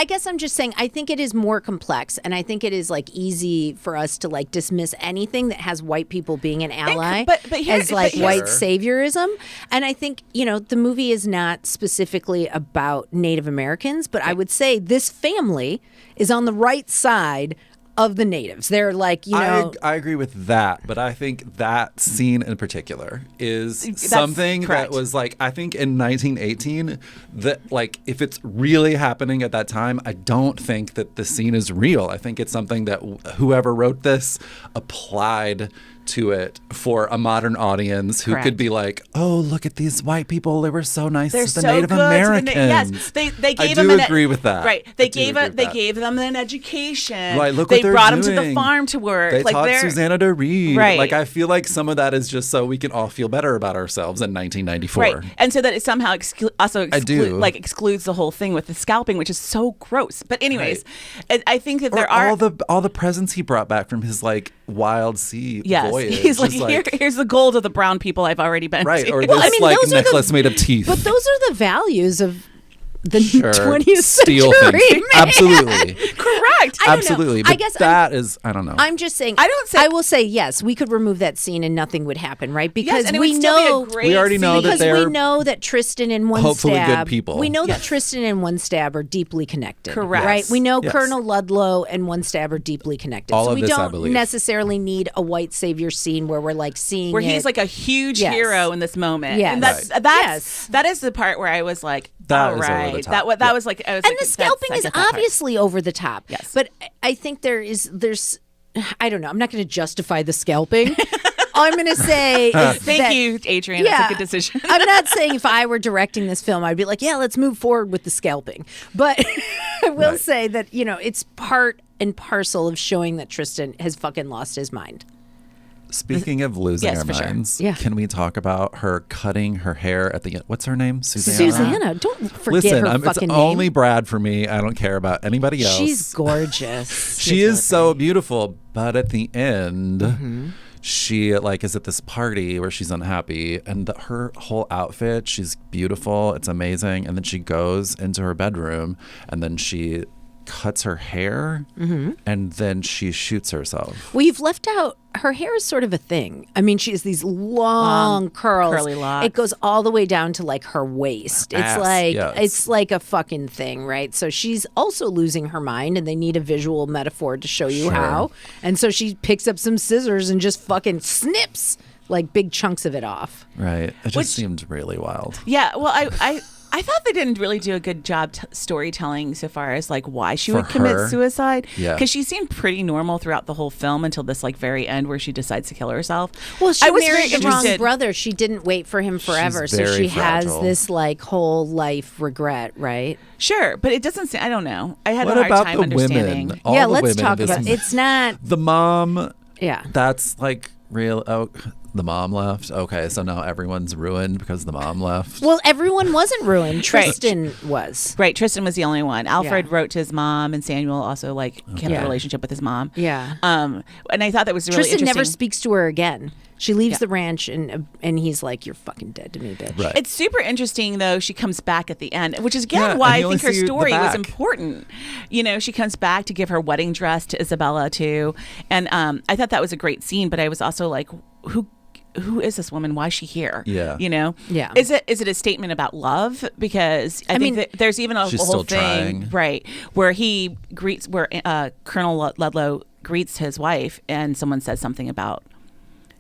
Speaker 2: guess I'm just saying, I think it is more complex, and I think it is like easy for us to like dismiss anything that has white people being an ally as like white saviorism. And I think, the movie is not specifically about Native Americans, but I would say this family is on the right side of the natives. They're like,
Speaker 3: I agree with that, but I think that scene in particular is something
Speaker 1: correct.
Speaker 3: that was like, I think in 1918, that like if it's really happening at that time, I don't think that the scene is real. I think it's something that whoever wrote this applied to it for a modern audience who could be like, oh, look at these white people, they were so nice
Speaker 1: They're
Speaker 3: to the
Speaker 1: so
Speaker 3: Native
Speaker 1: good
Speaker 3: Americans.
Speaker 1: Yes, they gave
Speaker 3: I
Speaker 1: them.
Speaker 3: do agree with that.
Speaker 1: Right, they gave them an education.
Speaker 3: Right, look
Speaker 1: they
Speaker 3: what they're
Speaker 1: brought
Speaker 3: doing.
Speaker 1: them to the farm to work.
Speaker 3: They
Speaker 1: like
Speaker 3: taught Susanna to read.
Speaker 1: Right.
Speaker 3: Like, I feel like some of that is just so we can all feel better about ourselves in 1994.
Speaker 1: Right, and so that it somehow excludes the whole thing with the scalping, which is so gross. But anyways, I think that there are
Speaker 3: all the presents he brought back from his like wild sea voyage.
Speaker 1: He's like, here's the gold of the brown people I've already been
Speaker 3: right,
Speaker 1: to.
Speaker 3: or this
Speaker 2: those are
Speaker 3: necklace made of teeth.
Speaker 2: But those are the values of the
Speaker 3: Sure.
Speaker 2: 20th
Speaker 3: Steal
Speaker 2: century.
Speaker 3: things. Absolutely.
Speaker 1: Correct.
Speaker 2: I don't know.
Speaker 3: Absolutely. But
Speaker 2: I guess
Speaker 3: that is, I don't know.
Speaker 2: I'm just saying.
Speaker 1: I
Speaker 2: will say yes. We could remove that scene and nothing would happen, right? Because
Speaker 1: and it
Speaker 2: we
Speaker 1: would still
Speaker 2: know
Speaker 1: be a great
Speaker 3: We already know
Speaker 1: scene.
Speaker 3: that
Speaker 2: because
Speaker 3: they're
Speaker 2: we know that Tristan and One
Speaker 3: hopefully good
Speaker 2: Stab.
Speaker 3: people.
Speaker 2: We know that Tristan and One Stab are deeply connected.
Speaker 1: Correct.
Speaker 2: Right. We know
Speaker 3: Yes.
Speaker 2: Colonel Ludlow and One Stab are deeply connected.
Speaker 3: All
Speaker 2: so
Speaker 3: of
Speaker 2: we
Speaker 3: this, I
Speaker 2: don't
Speaker 3: believe.
Speaker 2: necessarily need a white savior scene where we're like seeing
Speaker 1: where
Speaker 2: it.
Speaker 1: he's like a huge
Speaker 2: Yes.
Speaker 1: hero in this moment.
Speaker 2: Yes.
Speaker 1: And that's
Speaker 2: Yes.
Speaker 1: that is the part where I was like,
Speaker 3: That
Speaker 1: all
Speaker 3: is over the
Speaker 1: right.
Speaker 3: top.
Speaker 1: That was like, I was
Speaker 2: and
Speaker 1: like,
Speaker 2: the scalping
Speaker 1: I
Speaker 2: is
Speaker 1: get that part.
Speaker 2: obviously over the top.
Speaker 1: Yes.
Speaker 2: But I think there's I don't know. I'm not going to justify the scalping. All I'm going to say is
Speaker 1: Thank you, Adrienne. That's a good decision.
Speaker 2: I'm not saying if I were directing this film, I'd be like, yeah, let's move forward with the scalping. But I will say that, it's part and parcel of showing that Tristan has fucking lost his mind.
Speaker 3: Speaking of losing
Speaker 1: Yes,
Speaker 3: our
Speaker 1: for sure.
Speaker 3: minds,
Speaker 2: Yeah.
Speaker 3: can we talk about her cutting her hair at the end? What's her name? Susanna.
Speaker 2: Susanna, don't forget
Speaker 3: Listen,
Speaker 2: her
Speaker 3: it's
Speaker 2: fucking name.
Speaker 3: only Brad for me. I don't care about anybody else.
Speaker 2: She's gorgeous.
Speaker 3: She is so beautiful, but at the end,
Speaker 2: Mm-hmm.
Speaker 3: she like is at this party where she's unhappy, and her whole outfit, she's beautiful, it's amazing, and then she goes into her bedroom, and then she cuts her hair, and then she shoots herself.
Speaker 2: Well, you've left out her hair is sort of a thing. I mean, she has these long curls.
Speaker 1: curly locks.
Speaker 2: It goes all the way down to like her waist. It's
Speaker 3: Ass,
Speaker 2: like
Speaker 3: yes.
Speaker 2: it's like a fucking thing, right? So she's also losing her mind, and they need a visual metaphor to show you
Speaker 3: Sure.
Speaker 2: how. And so she picks up some scissors and just fucking snips like big chunks of it off.
Speaker 3: Right. It just seemed really wild.
Speaker 1: Yeah, well, I thought they didn't really do a good job storytelling so far as like why she would
Speaker 3: For
Speaker 1: commit
Speaker 3: her?
Speaker 1: suicide.
Speaker 3: Yeah.
Speaker 1: Because she seemed pretty normal throughout the whole film until this like very end where she decides to kill herself.
Speaker 2: Well, she
Speaker 1: I was very
Speaker 2: married the wrong
Speaker 1: interested.
Speaker 2: brother. She didn't wait for him forever, so
Speaker 3: very
Speaker 2: she has
Speaker 3: fragile.
Speaker 2: this like whole life regret, right?
Speaker 1: Sure, but it doesn't seem. I don't know. I had
Speaker 3: What
Speaker 1: a hard
Speaker 3: about
Speaker 1: time
Speaker 3: the
Speaker 1: understanding.
Speaker 3: women? All
Speaker 2: yeah,
Speaker 3: the
Speaker 2: let's
Speaker 3: women in
Speaker 2: talk
Speaker 3: this
Speaker 2: about
Speaker 3: movie.
Speaker 2: it's not.
Speaker 3: The mom,
Speaker 2: Yeah.
Speaker 3: that's like real. Oh, The mom left. Okay, so now everyone's ruined because the mom left.
Speaker 2: Well, everyone wasn't ruined. Tristan was.
Speaker 1: Right, Tristan was the only one. Alfred wrote to his mom, and Samuel also kept a relationship with his mom.
Speaker 2: Yeah.
Speaker 1: And I thought that was really
Speaker 2: Tristan
Speaker 1: interesting.
Speaker 2: never speaks to her again. She leaves the ranch, and he's like, "You're fucking dead to me, bitch."
Speaker 3: Right.
Speaker 1: It's super interesting, though. She comes back at the end, which is again why I think her story was important. You know, she comes back to give her wedding dress to Isabella too, and I thought that was a great scene. But I was also like, who is this woman? Why is she here?
Speaker 3: Yeah.
Speaker 1: You know?
Speaker 2: Yeah.
Speaker 1: Is it a statement about love? Because I think that there's even a
Speaker 3: she's
Speaker 1: whole
Speaker 3: still
Speaker 1: thing,
Speaker 3: trying.
Speaker 1: right, where Colonel Ludlow greets his wife, and someone says something about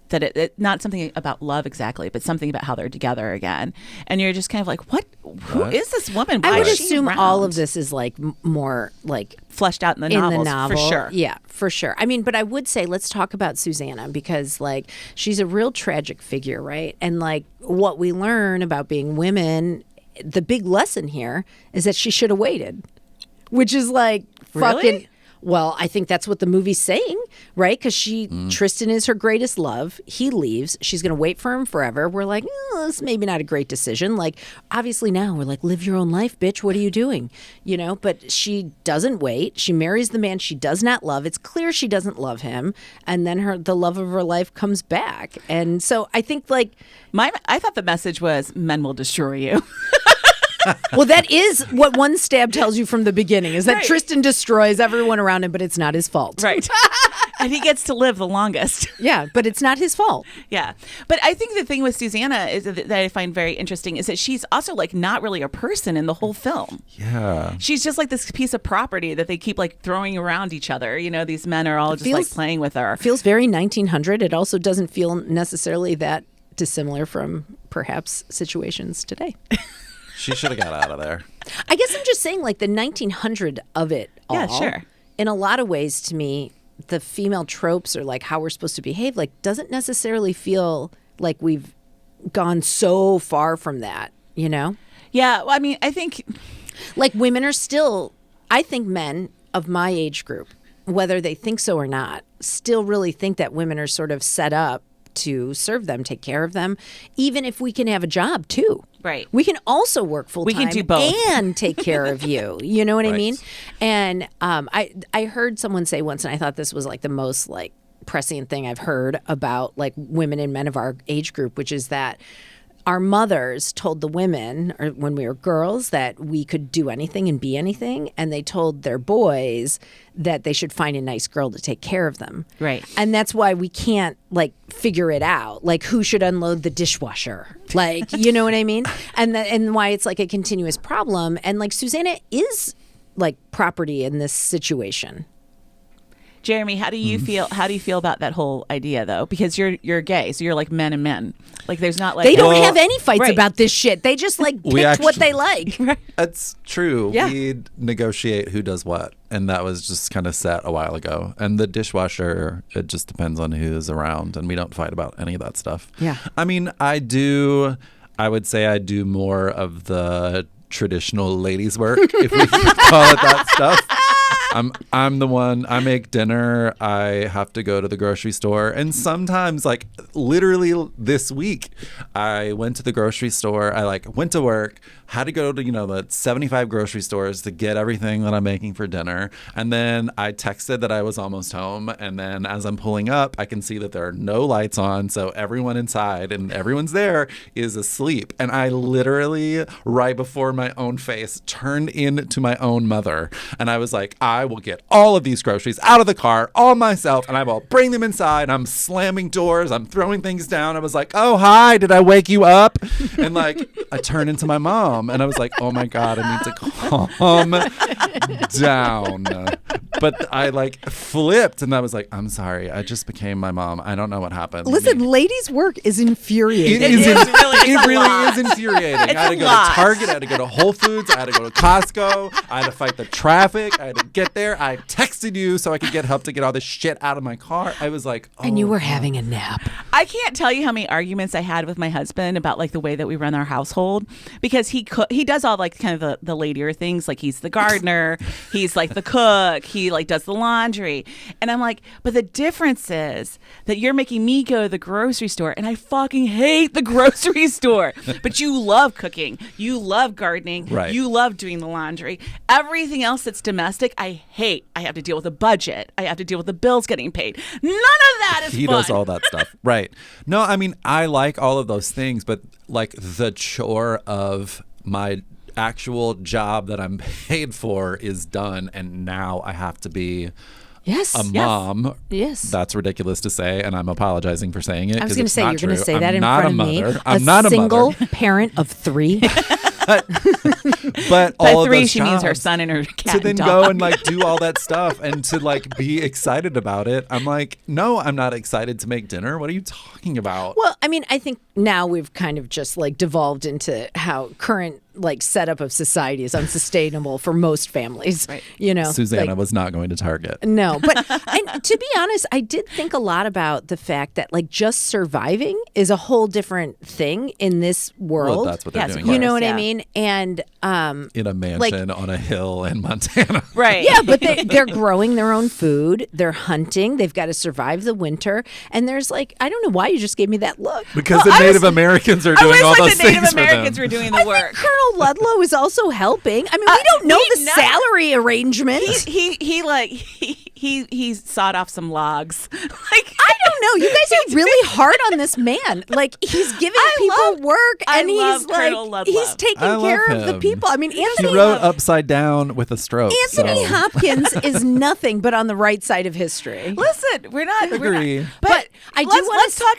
Speaker 1: that it not something about love exactly, but something about how they're together again. And you're just kind of like, what? Who is this woman? Why
Speaker 2: I would
Speaker 1: is she
Speaker 2: assume
Speaker 1: around?
Speaker 2: all of this is like more like
Speaker 1: fleshed out in the novels, for sure.
Speaker 2: Yeah, for sure. I mean, but I would say let's talk about Susanna, because like she's a real tragic figure, right? And like what we learn about being women, the big lesson here is that she should have waited, which is like
Speaker 1: Really?
Speaker 2: fucking. Well, I think that's what the movie's saying, right? Because Tristan is her greatest love. He leaves. She's going to wait for him forever. We're like, this maybe not a great decision. Like, obviously now we're like, live your own life, bitch. What are you doing? You know, but she doesn't wait. She marries the man she does not love. It's clear she doesn't love him. And then the love of her life comes back. And so I think like...
Speaker 1: I thought the message was men will destroy you.
Speaker 2: Well, that is what one stab tells you from the beginning, is that
Speaker 1: Right.
Speaker 2: Tristan destroys everyone around him, but it's not his fault.
Speaker 1: Right. And he gets to live the longest.
Speaker 2: Yeah, but it's not his fault.
Speaker 1: Yeah. But I think the thing with Susanna is that I find very interesting is that she's also like not really a person in the whole film.
Speaker 3: Yeah.
Speaker 1: She's just like this piece of property that they keep like throwing around each other. You know, these men are all just like playing with her.
Speaker 2: Feels very 1900. It also doesn't feel necessarily that dissimilar from perhaps situations today.
Speaker 3: She should have got out of there.
Speaker 2: I guess I'm just saying, like, the 1900 of it all.
Speaker 1: Yeah, sure.
Speaker 2: In a lot of ways, to me, the female tropes or like how we're supposed to behave, like, doesn't necessarily feel like we've gone so far from that, you know?
Speaker 1: Yeah. Well, I mean, I think
Speaker 2: Like, women are still, I think men of my age group, whether they think so or not, still really think that women are sort of set up to serve them, take care of them, even if we can have a job too.
Speaker 1: Right.
Speaker 2: We can also work full time.
Speaker 1: We can do both.
Speaker 2: And take care of you. You know what I
Speaker 3: Right.
Speaker 2: mean? And I heard someone say once, and I thought this was like the most like prescient thing I've heard about like women and men of our age group, which is that our mothers told the women, or when we were girls, that we could do anything and be anything, and they told their boys that they should find a nice girl to take care of them.
Speaker 1: Right.
Speaker 2: And that's why we can't like figure it out, like who should unload the dishwasher, like, you know what I mean? And why it's like a continuous problem. And like Susanna is like property in this situation.
Speaker 1: Jeremy, how do you feel? How do you feel about that whole idea, though? Because you're gay, so you're like men and men. Like, there's not like
Speaker 2: They don't
Speaker 3: Well,
Speaker 2: have any fights
Speaker 1: right.
Speaker 2: about this shit. They just like picked what they like.
Speaker 3: That's true.
Speaker 2: Yeah.
Speaker 3: We negotiate who does what, and that was just kind of set a while ago. And the dishwasher, it just depends on who's around, and we don't fight about any of that stuff.
Speaker 2: Yeah.
Speaker 3: I mean, I would say I do more of the traditional ladies' work, if we can call it that stuff. I'm the one, I make dinner, I have to go to the grocery store, and sometimes like literally this week I went to the grocery store, I like went to work, had to go to, the 75 grocery stores to get everything that I'm making for dinner, and then I texted that I was almost home, and then as I'm pulling up I can see that there are no lights on, so everyone inside and everyone's there is asleep, and I literally right before my own face turned into my own mother, and I was like, I will get all of these groceries out of the car all myself, and I will bring them inside. I'm slamming doors, I'm throwing things down. I was like, oh, hi, did I wake you up? And like I turned into my mom, and I was like, oh my God, I need to calm down. But I like flipped, and I was like, I'm sorry, I just became my mom. I don't know what happened.
Speaker 2: Listen, ladies' work is infuriating.
Speaker 1: It
Speaker 3: really is infuriating. I had to go to Target, I had to go to Whole Foods, I had to go to Costco, I had to fight the traffic, I had to get there. I texted you so I could get help to get all this shit out of my car. I was like, oh.
Speaker 2: And you were having a nap.
Speaker 1: I can't tell you how many arguments I had with my husband about like the way that we run our household, because he does all like kind of the ladier things, like he's the gardener, he's like the cook, he like does the laundry. And I'm like, but the difference is that you're making me go to the grocery store, and I fucking hate the grocery store. But you love cooking. You love gardening.
Speaker 3: Right.
Speaker 1: You love doing the laundry. Everything else that's domestic, I hate. I have to deal with a budget. I have to deal with the bills getting paid. None of that is
Speaker 3: He
Speaker 1: fun.
Speaker 3: does all that stuff. Right. No, I mean, I like all of those things, but like the chore of my actual job that I'm paid for is done, and now I have to be
Speaker 2: Yes.
Speaker 3: a mom.
Speaker 2: Yes.
Speaker 3: That's ridiculous to say, and I'm apologizing for saying it.
Speaker 2: I was
Speaker 3: going to
Speaker 2: say, you're going to say that
Speaker 3: I'm
Speaker 2: in
Speaker 3: not
Speaker 2: front
Speaker 3: a
Speaker 2: of me.
Speaker 3: mother. I'm not a
Speaker 2: single
Speaker 3: mother.
Speaker 2: parent of 3.
Speaker 3: But
Speaker 1: By
Speaker 3: all of
Speaker 1: 3,
Speaker 3: those
Speaker 1: she means her
Speaker 3: jobs,
Speaker 1: son and her cat
Speaker 3: to then
Speaker 1: and dog.
Speaker 3: go and like do all that stuff and to like be excited about it. I'm like, no, I'm not excited to make dinner. What are you talking about?
Speaker 2: Well, I mean, I think now we've kind of just like devolved into how current like setup of society is unsustainable for most families.
Speaker 1: Right.
Speaker 2: You know,
Speaker 3: Susanna
Speaker 2: like,
Speaker 3: was not going to Target.
Speaker 2: no, but and to be honest, I did think a lot about the fact that like just surviving is a whole different thing in this world.
Speaker 3: Well, that's what they're
Speaker 1: Yes,
Speaker 3: doing.
Speaker 1: of
Speaker 2: you know
Speaker 1: course,
Speaker 2: what I
Speaker 1: yeah.
Speaker 2: mean? And
Speaker 3: In a mansion on a hill in Montana.
Speaker 1: Right.
Speaker 2: yeah, but they're growing their own food. They're hunting. They've got to survive the winter. And there's like, I don't know why you just gave me that look.
Speaker 3: Because the Native Americans are
Speaker 1: I
Speaker 3: doing
Speaker 1: wish
Speaker 3: all
Speaker 1: like
Speaker 3: those
Speaker 1: the Native
Speaker 3: things for
Speaker 1: Americans
Speaker 3: them.
Speaker 1: were doing the work.
Speaker 2: Colonel Ludlow is also helping. I mean, we don't know the salary arrangement.
Speaker 1: He sawed off some logs. Like
Speaker 2: I don't know. You guys are really hard on this man. Like he's giving people work, and
Speaker 1: I love
Speaker 2: he's
Speaker 1: Colonel
Speaker 2: like
Speaker 1: Ludlow.
Speaker 2: he's taking
Speaker 3: I love
Speaker 2: care of the
Speaker 3: him.
Speaker 2: people. I mean,
Speaker 3: He
Speaker 2: Anthony
Speaker 3: wrote Upside Down with a stroke.
Speaker 2: Anthony
Speaker 3: so.
Speaker 2: Hopkins is nothing but on the right side of history.
Speaker 1: listen, we're not.
Speaker 3: Agree.
Speaker 2: But I do
Speaker 1: let's,
Speaker 2: wanna
Speaker 1: let's talk.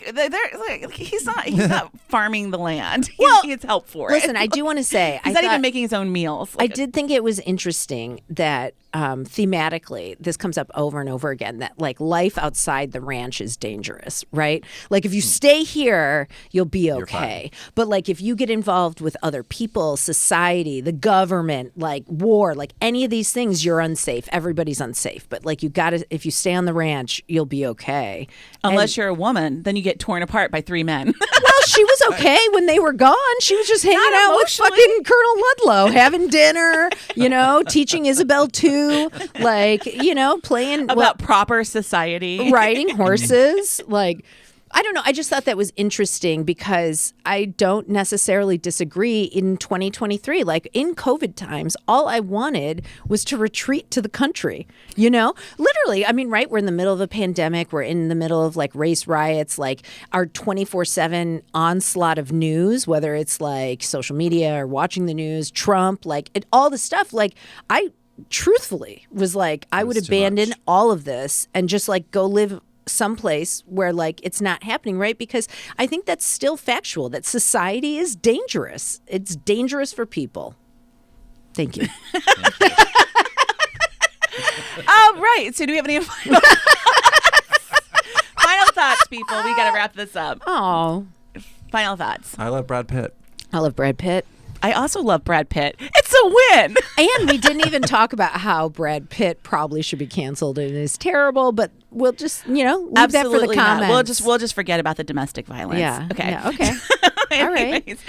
Speaker 1: Like, he's not farming the land.
Speaker 2: Well,
Speaker 1: He gets help for
Speaker 2: Listen,
Speaker 1: it.
Speaker 2: I do want to say
Speaker 1: He's
Speaker 2: I
Speaker 1: not even
Speaker 2: thought-
Speaker 1: making his own meals.
Speaker 2: I did think it was interesting that thematically this comes up over and over again, that like life outside the ranch is dangerous, right? Like if you stay here, you'll be okay. But like if you get involved with other people, society, the government, like war, like any of these things, you're unsafe. Everybody's unsafe. But like you gotta, if you stay on the ranch, you'll be okay.
Speaker 1: Unless you're a woman, then you get torn apart by 3 men.
Speaker 2: Well, she was okay when they were gone. She was just hanging out with
Speaker 1: emotionally.
Speaker 2: fucking Colonel Ludlow, having dinner, you know, teaching Isabel too, like, you know, playing
Speaker 1: About proper society.
Speaker 2: riding horses, like. I don't know. I just thought that was interesting because I don't necessarily disagree in 2023. Like in COVID times, all I wanted was to retreat to the country, you know, literally. I mean, right. We're in the middle of a pandemic. We're in the middle of like race riots, like our 24/7 onslaught of news, whether it's like social media or watching the news, Trump, like all the stuff. Like I truthfully was like, I would
Speaker 3: was too
Speaker 2: abandon
Speaker 3: much.
Speaker 2: all of this and just like go live someplace where like it's not happening, right? Because I think that's still factual, that society is dangerous. It's dangerous for people. Thank you.
Speaker 1: Right. So do we have any final thoughts, people? We got to wrap this up.
Speaker 2: Oh,
Speaker 1: Final thoughts.
Speaker 3: I love Brad Pitt.
Speaker 2: I love Brad Pitt.
Speaker 1: I also love Brad Pitt. It's a win.
Speaker 2: And we didn't even talk about how Brad Pitt probably should be canceled and is terrible, but we'll just, you know, leave that for the
Speaker 1: not.
Speaker 2: comments.
Speaker 1: We'll just forget about the domestic violence.
Speaker 2: Yeah.
Speaker 1: Okay.
Speaker 2: Yeah, okay. All right.
Speaker 1: Anyways.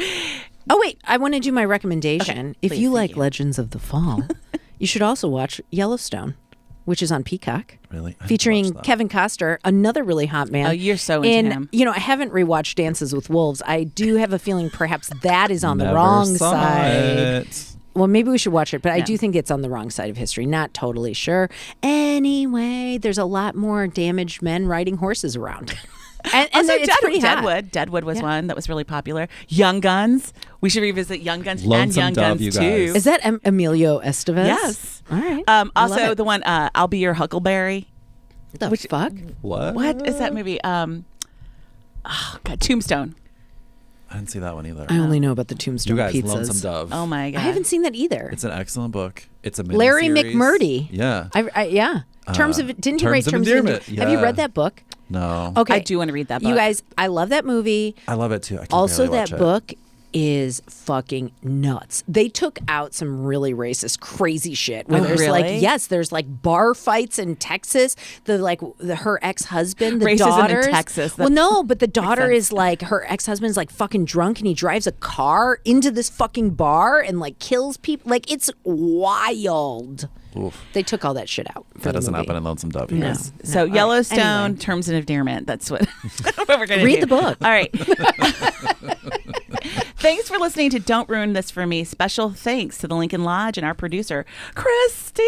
Speaker 2: Oh, wait. I want to do my recommendation.
Speaker 1: Okay,
Speaker 2: If
Speaker 1: please,
Speaker 2: you
Speaker 1: thank
Speaker 2: like
Speaker 1: you.
Speaker 2: Legends of the Fall, you should also watch Yellowstone, which is on Peacock.
Speaker 3: Really? I
Speaker 2: Featuring
Speaker 3: watched that.
Speaker 2: Kevin Costner, another really hot man.
Speaker 1: Oh, you're so into
Speaker 2: and,
Speaker 1: him.
Speaker 2: you know, I haven't rewatched Dances with Wolves. I do have a feeling perhaps that is on the
Speaker 3: Never
Speaker 2: wrong
Speaker 3: saw
Speaker 2: side.
Speaker 3: it.
Speaker 2: Well, maybe we should watch it, but I
Speaker 1: Yeah.
Speaker 2: do think it's on the wrong side of history. Not totally sure. Anyway, there's a lot more damaged men riding horses around. And
Speaker 1: Also,
Speaker 2: it's pretty hot.
Speaker 1: Deadwood was one that was really popular. Young Guns. We should revisit Young Guns
Speaker 3: Lonesome
Speaker 1: and Young
Speaker 3: Dove,
Speaker 1: Guns
Speaker 3: you
Speaker 1: too.
Speaker 3: guys.
Speaker 2: Is that Emilio Estevez?
Speaker 1: Yes.
Speaker 2: All right. I love
Speaker 1: Also,
Speaker 2: it.
Speaker 1: the one I'll Be Your Huckleberry.
Speaker 2: The fuck?
Speaker 3: What?
Speaker 1: What is that movie? Oh God, Tombstone.
Speaker 3: I didn't see that one either.
Speaker 2: I only know about the Tombstone
Speaker 3: You guys,
Speaker 2: pizzas.
Speaker 3: Lonesome Dove.
Speaker 1: Oh my God.
Speaker 2: I haven't seen that either.
Speaker 3: It's an excellent book. It's a
Speaker 2: Larry
Speaker 3: miniseries.
Speaker 2: McMurdy.
Speaker 3: Yeah.
Speaker 2: Yeah. Terms of didn't he write
Speaker 3: Terms of
Speaker 2: Terms
Speaker 3: Endearment,
Speaker 2: of Endearment? Have you
Speaker 3: yeah.
Speaker 2: read that book?
Speaker 3: No.
Speaker 2: Okay.
Speaker 1: I do want to read that book.
Speaker 2: You guys, I love that movie.
Speaker 3: I love it too. I can
Speaker 2: Also,
Speaker 3: barely
Speaker 2: that
Speaker 3: watch it.
Speaker 2: book is fucking nuts. They took out some really racist, crazy shit. Where there's
Speaker 1: really?
Speaker 2: there's like bar fights in Texas. Her ex-husband, the
Speaker 1: Racism
Speaker 2: daughters.
Speaker 1: in Texas.
Speaker 2: Well, no, but the daughter is like, her ex-husband's like fucking drunk and he drives a car into this fucking bar and like kills people. Like, it's wild.
Speaker 3: Oof.
Speaker 2: They took all that shit out. For
Speaker 3: That
Speaker 2: the
Speaker 3: doesn't
Speaker 2: movie.
Speaker 3: happen in Lonesome Dove.
Speaker 2: No.
Speaker 3: Yes.
Speaker 1: So
Speaker 2: All right.
Speaker 1: Yellowstone,
Speaker 2: Anyway.
Speaker 1: Terms and Endearment. That's what we're going to
Speaker 2: Read the book.
Speaker 1: All right. Thanks for listening to Don't Ruin This For Me. Special thanks to the Lincoln Lodge and our producer, Christina.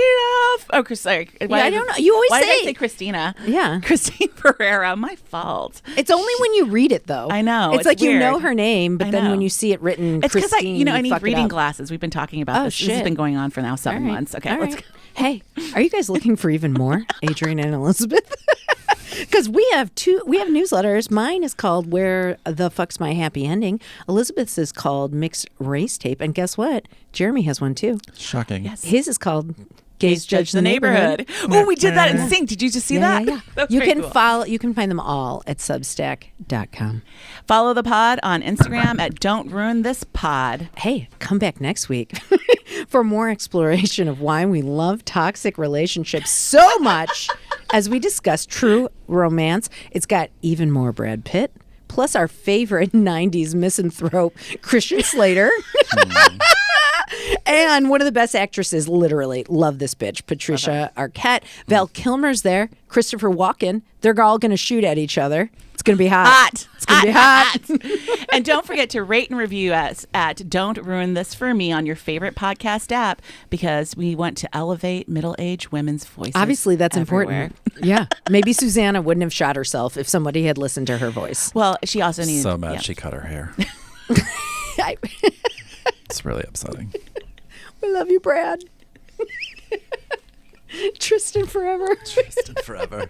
Speaker 1: Oh, sorry.
Speaker 2: I don't know. You always
Speaker 1: why did I
Speaker 2: say-
Speaker 1: say Christina?
Speaker 2: Yeah.
Speaker 1: Christine Pereira. My fault.
Speaker 2: It's only when you read it, though.
Speaker 1: I know,
Speaker 2: It's
Speaker 1: it's
Speaker 2: like you know
Speaker 1: weird.
Speaker 2: her name, but
Speaker 1: I
Speaker 2: then
Speaker 1: know.
Speaker 2: when you see it written,
Speaker 1: It's because
Speaker 2: Christine,
Speaker 1: I need
Speaker 2: fuck it
Speaker 1: reading
Speaker 2: up.
Speaker 1: glasses. We've been talking about
Speaker 2: Oh,
Speaker 1: this. This has
Speaker 2: shit.
Speaker 1: been going on for now 7
Speaker 2: All right.
Speaker 1: months. Okay,
Speaker 2: All
Speaker 1: let's
Speaker 2: right.
Speaker 1: go.
Speaker 2: Hey, are you guys looking for even more, Adrienne and Elizabeth? Because we have newsletters. Mine is called Where the Fuck's My Happy Ending. Elizabeth's is called Mixed Race Tape. And guess what? Jeremy has one too.
Speaker 3: Shocking.
Speaker 1: Yes.
Speaker 2: His is called Gays Judge the Neighborhood.
Speaker 1: Oh, we did that in sync. Did you just see that?
Speaker 2: Yeah.
Speaker 1: That's
Speaker 2: You
Speaker 1: very
Speaker 2: can
Speaker 1: cool.
Speaker 2: You can find them all at substack.com.
Speaker 1: Follow the pod on Instagram at Don't Ruin This Pod.
Speaker 2: Hey, come back next week for more exploration of why we love toxic relationships so much as we discuss true romance. It's got even more Brad Pitt, plus our favorite 90s misanthrope, Christian Slater. And one of the best actresses, literally, love this bitch, Patricia Arquette. Val Kilmer's there, Christopher Walken. They're all going to shoot at each other. It's going to be hot. It's going to be hot.
Speaker 1: And don't forget to rate and review us at Don't Ruin This For Me on your favorite podcast app, because we want to elevate middle-aged women's voices.
Speaker 2: Obviously, that's
Speaker 1: everywhere.
Speaker 2: important. Yeah. Maybe Susanna wouldn't have shot herself if somebody had listened to her voice.
Speaker 1: Well, she also needed...
Speaker 3: So mad
Speaker 1: yeah.
Speaker 3: she cut her hair.
Speaker 2: I
Speaker 3: It's really upsetting.
Speaker 2: love you, Brad. Tristan forever.
Speaker 3: Tristan forever.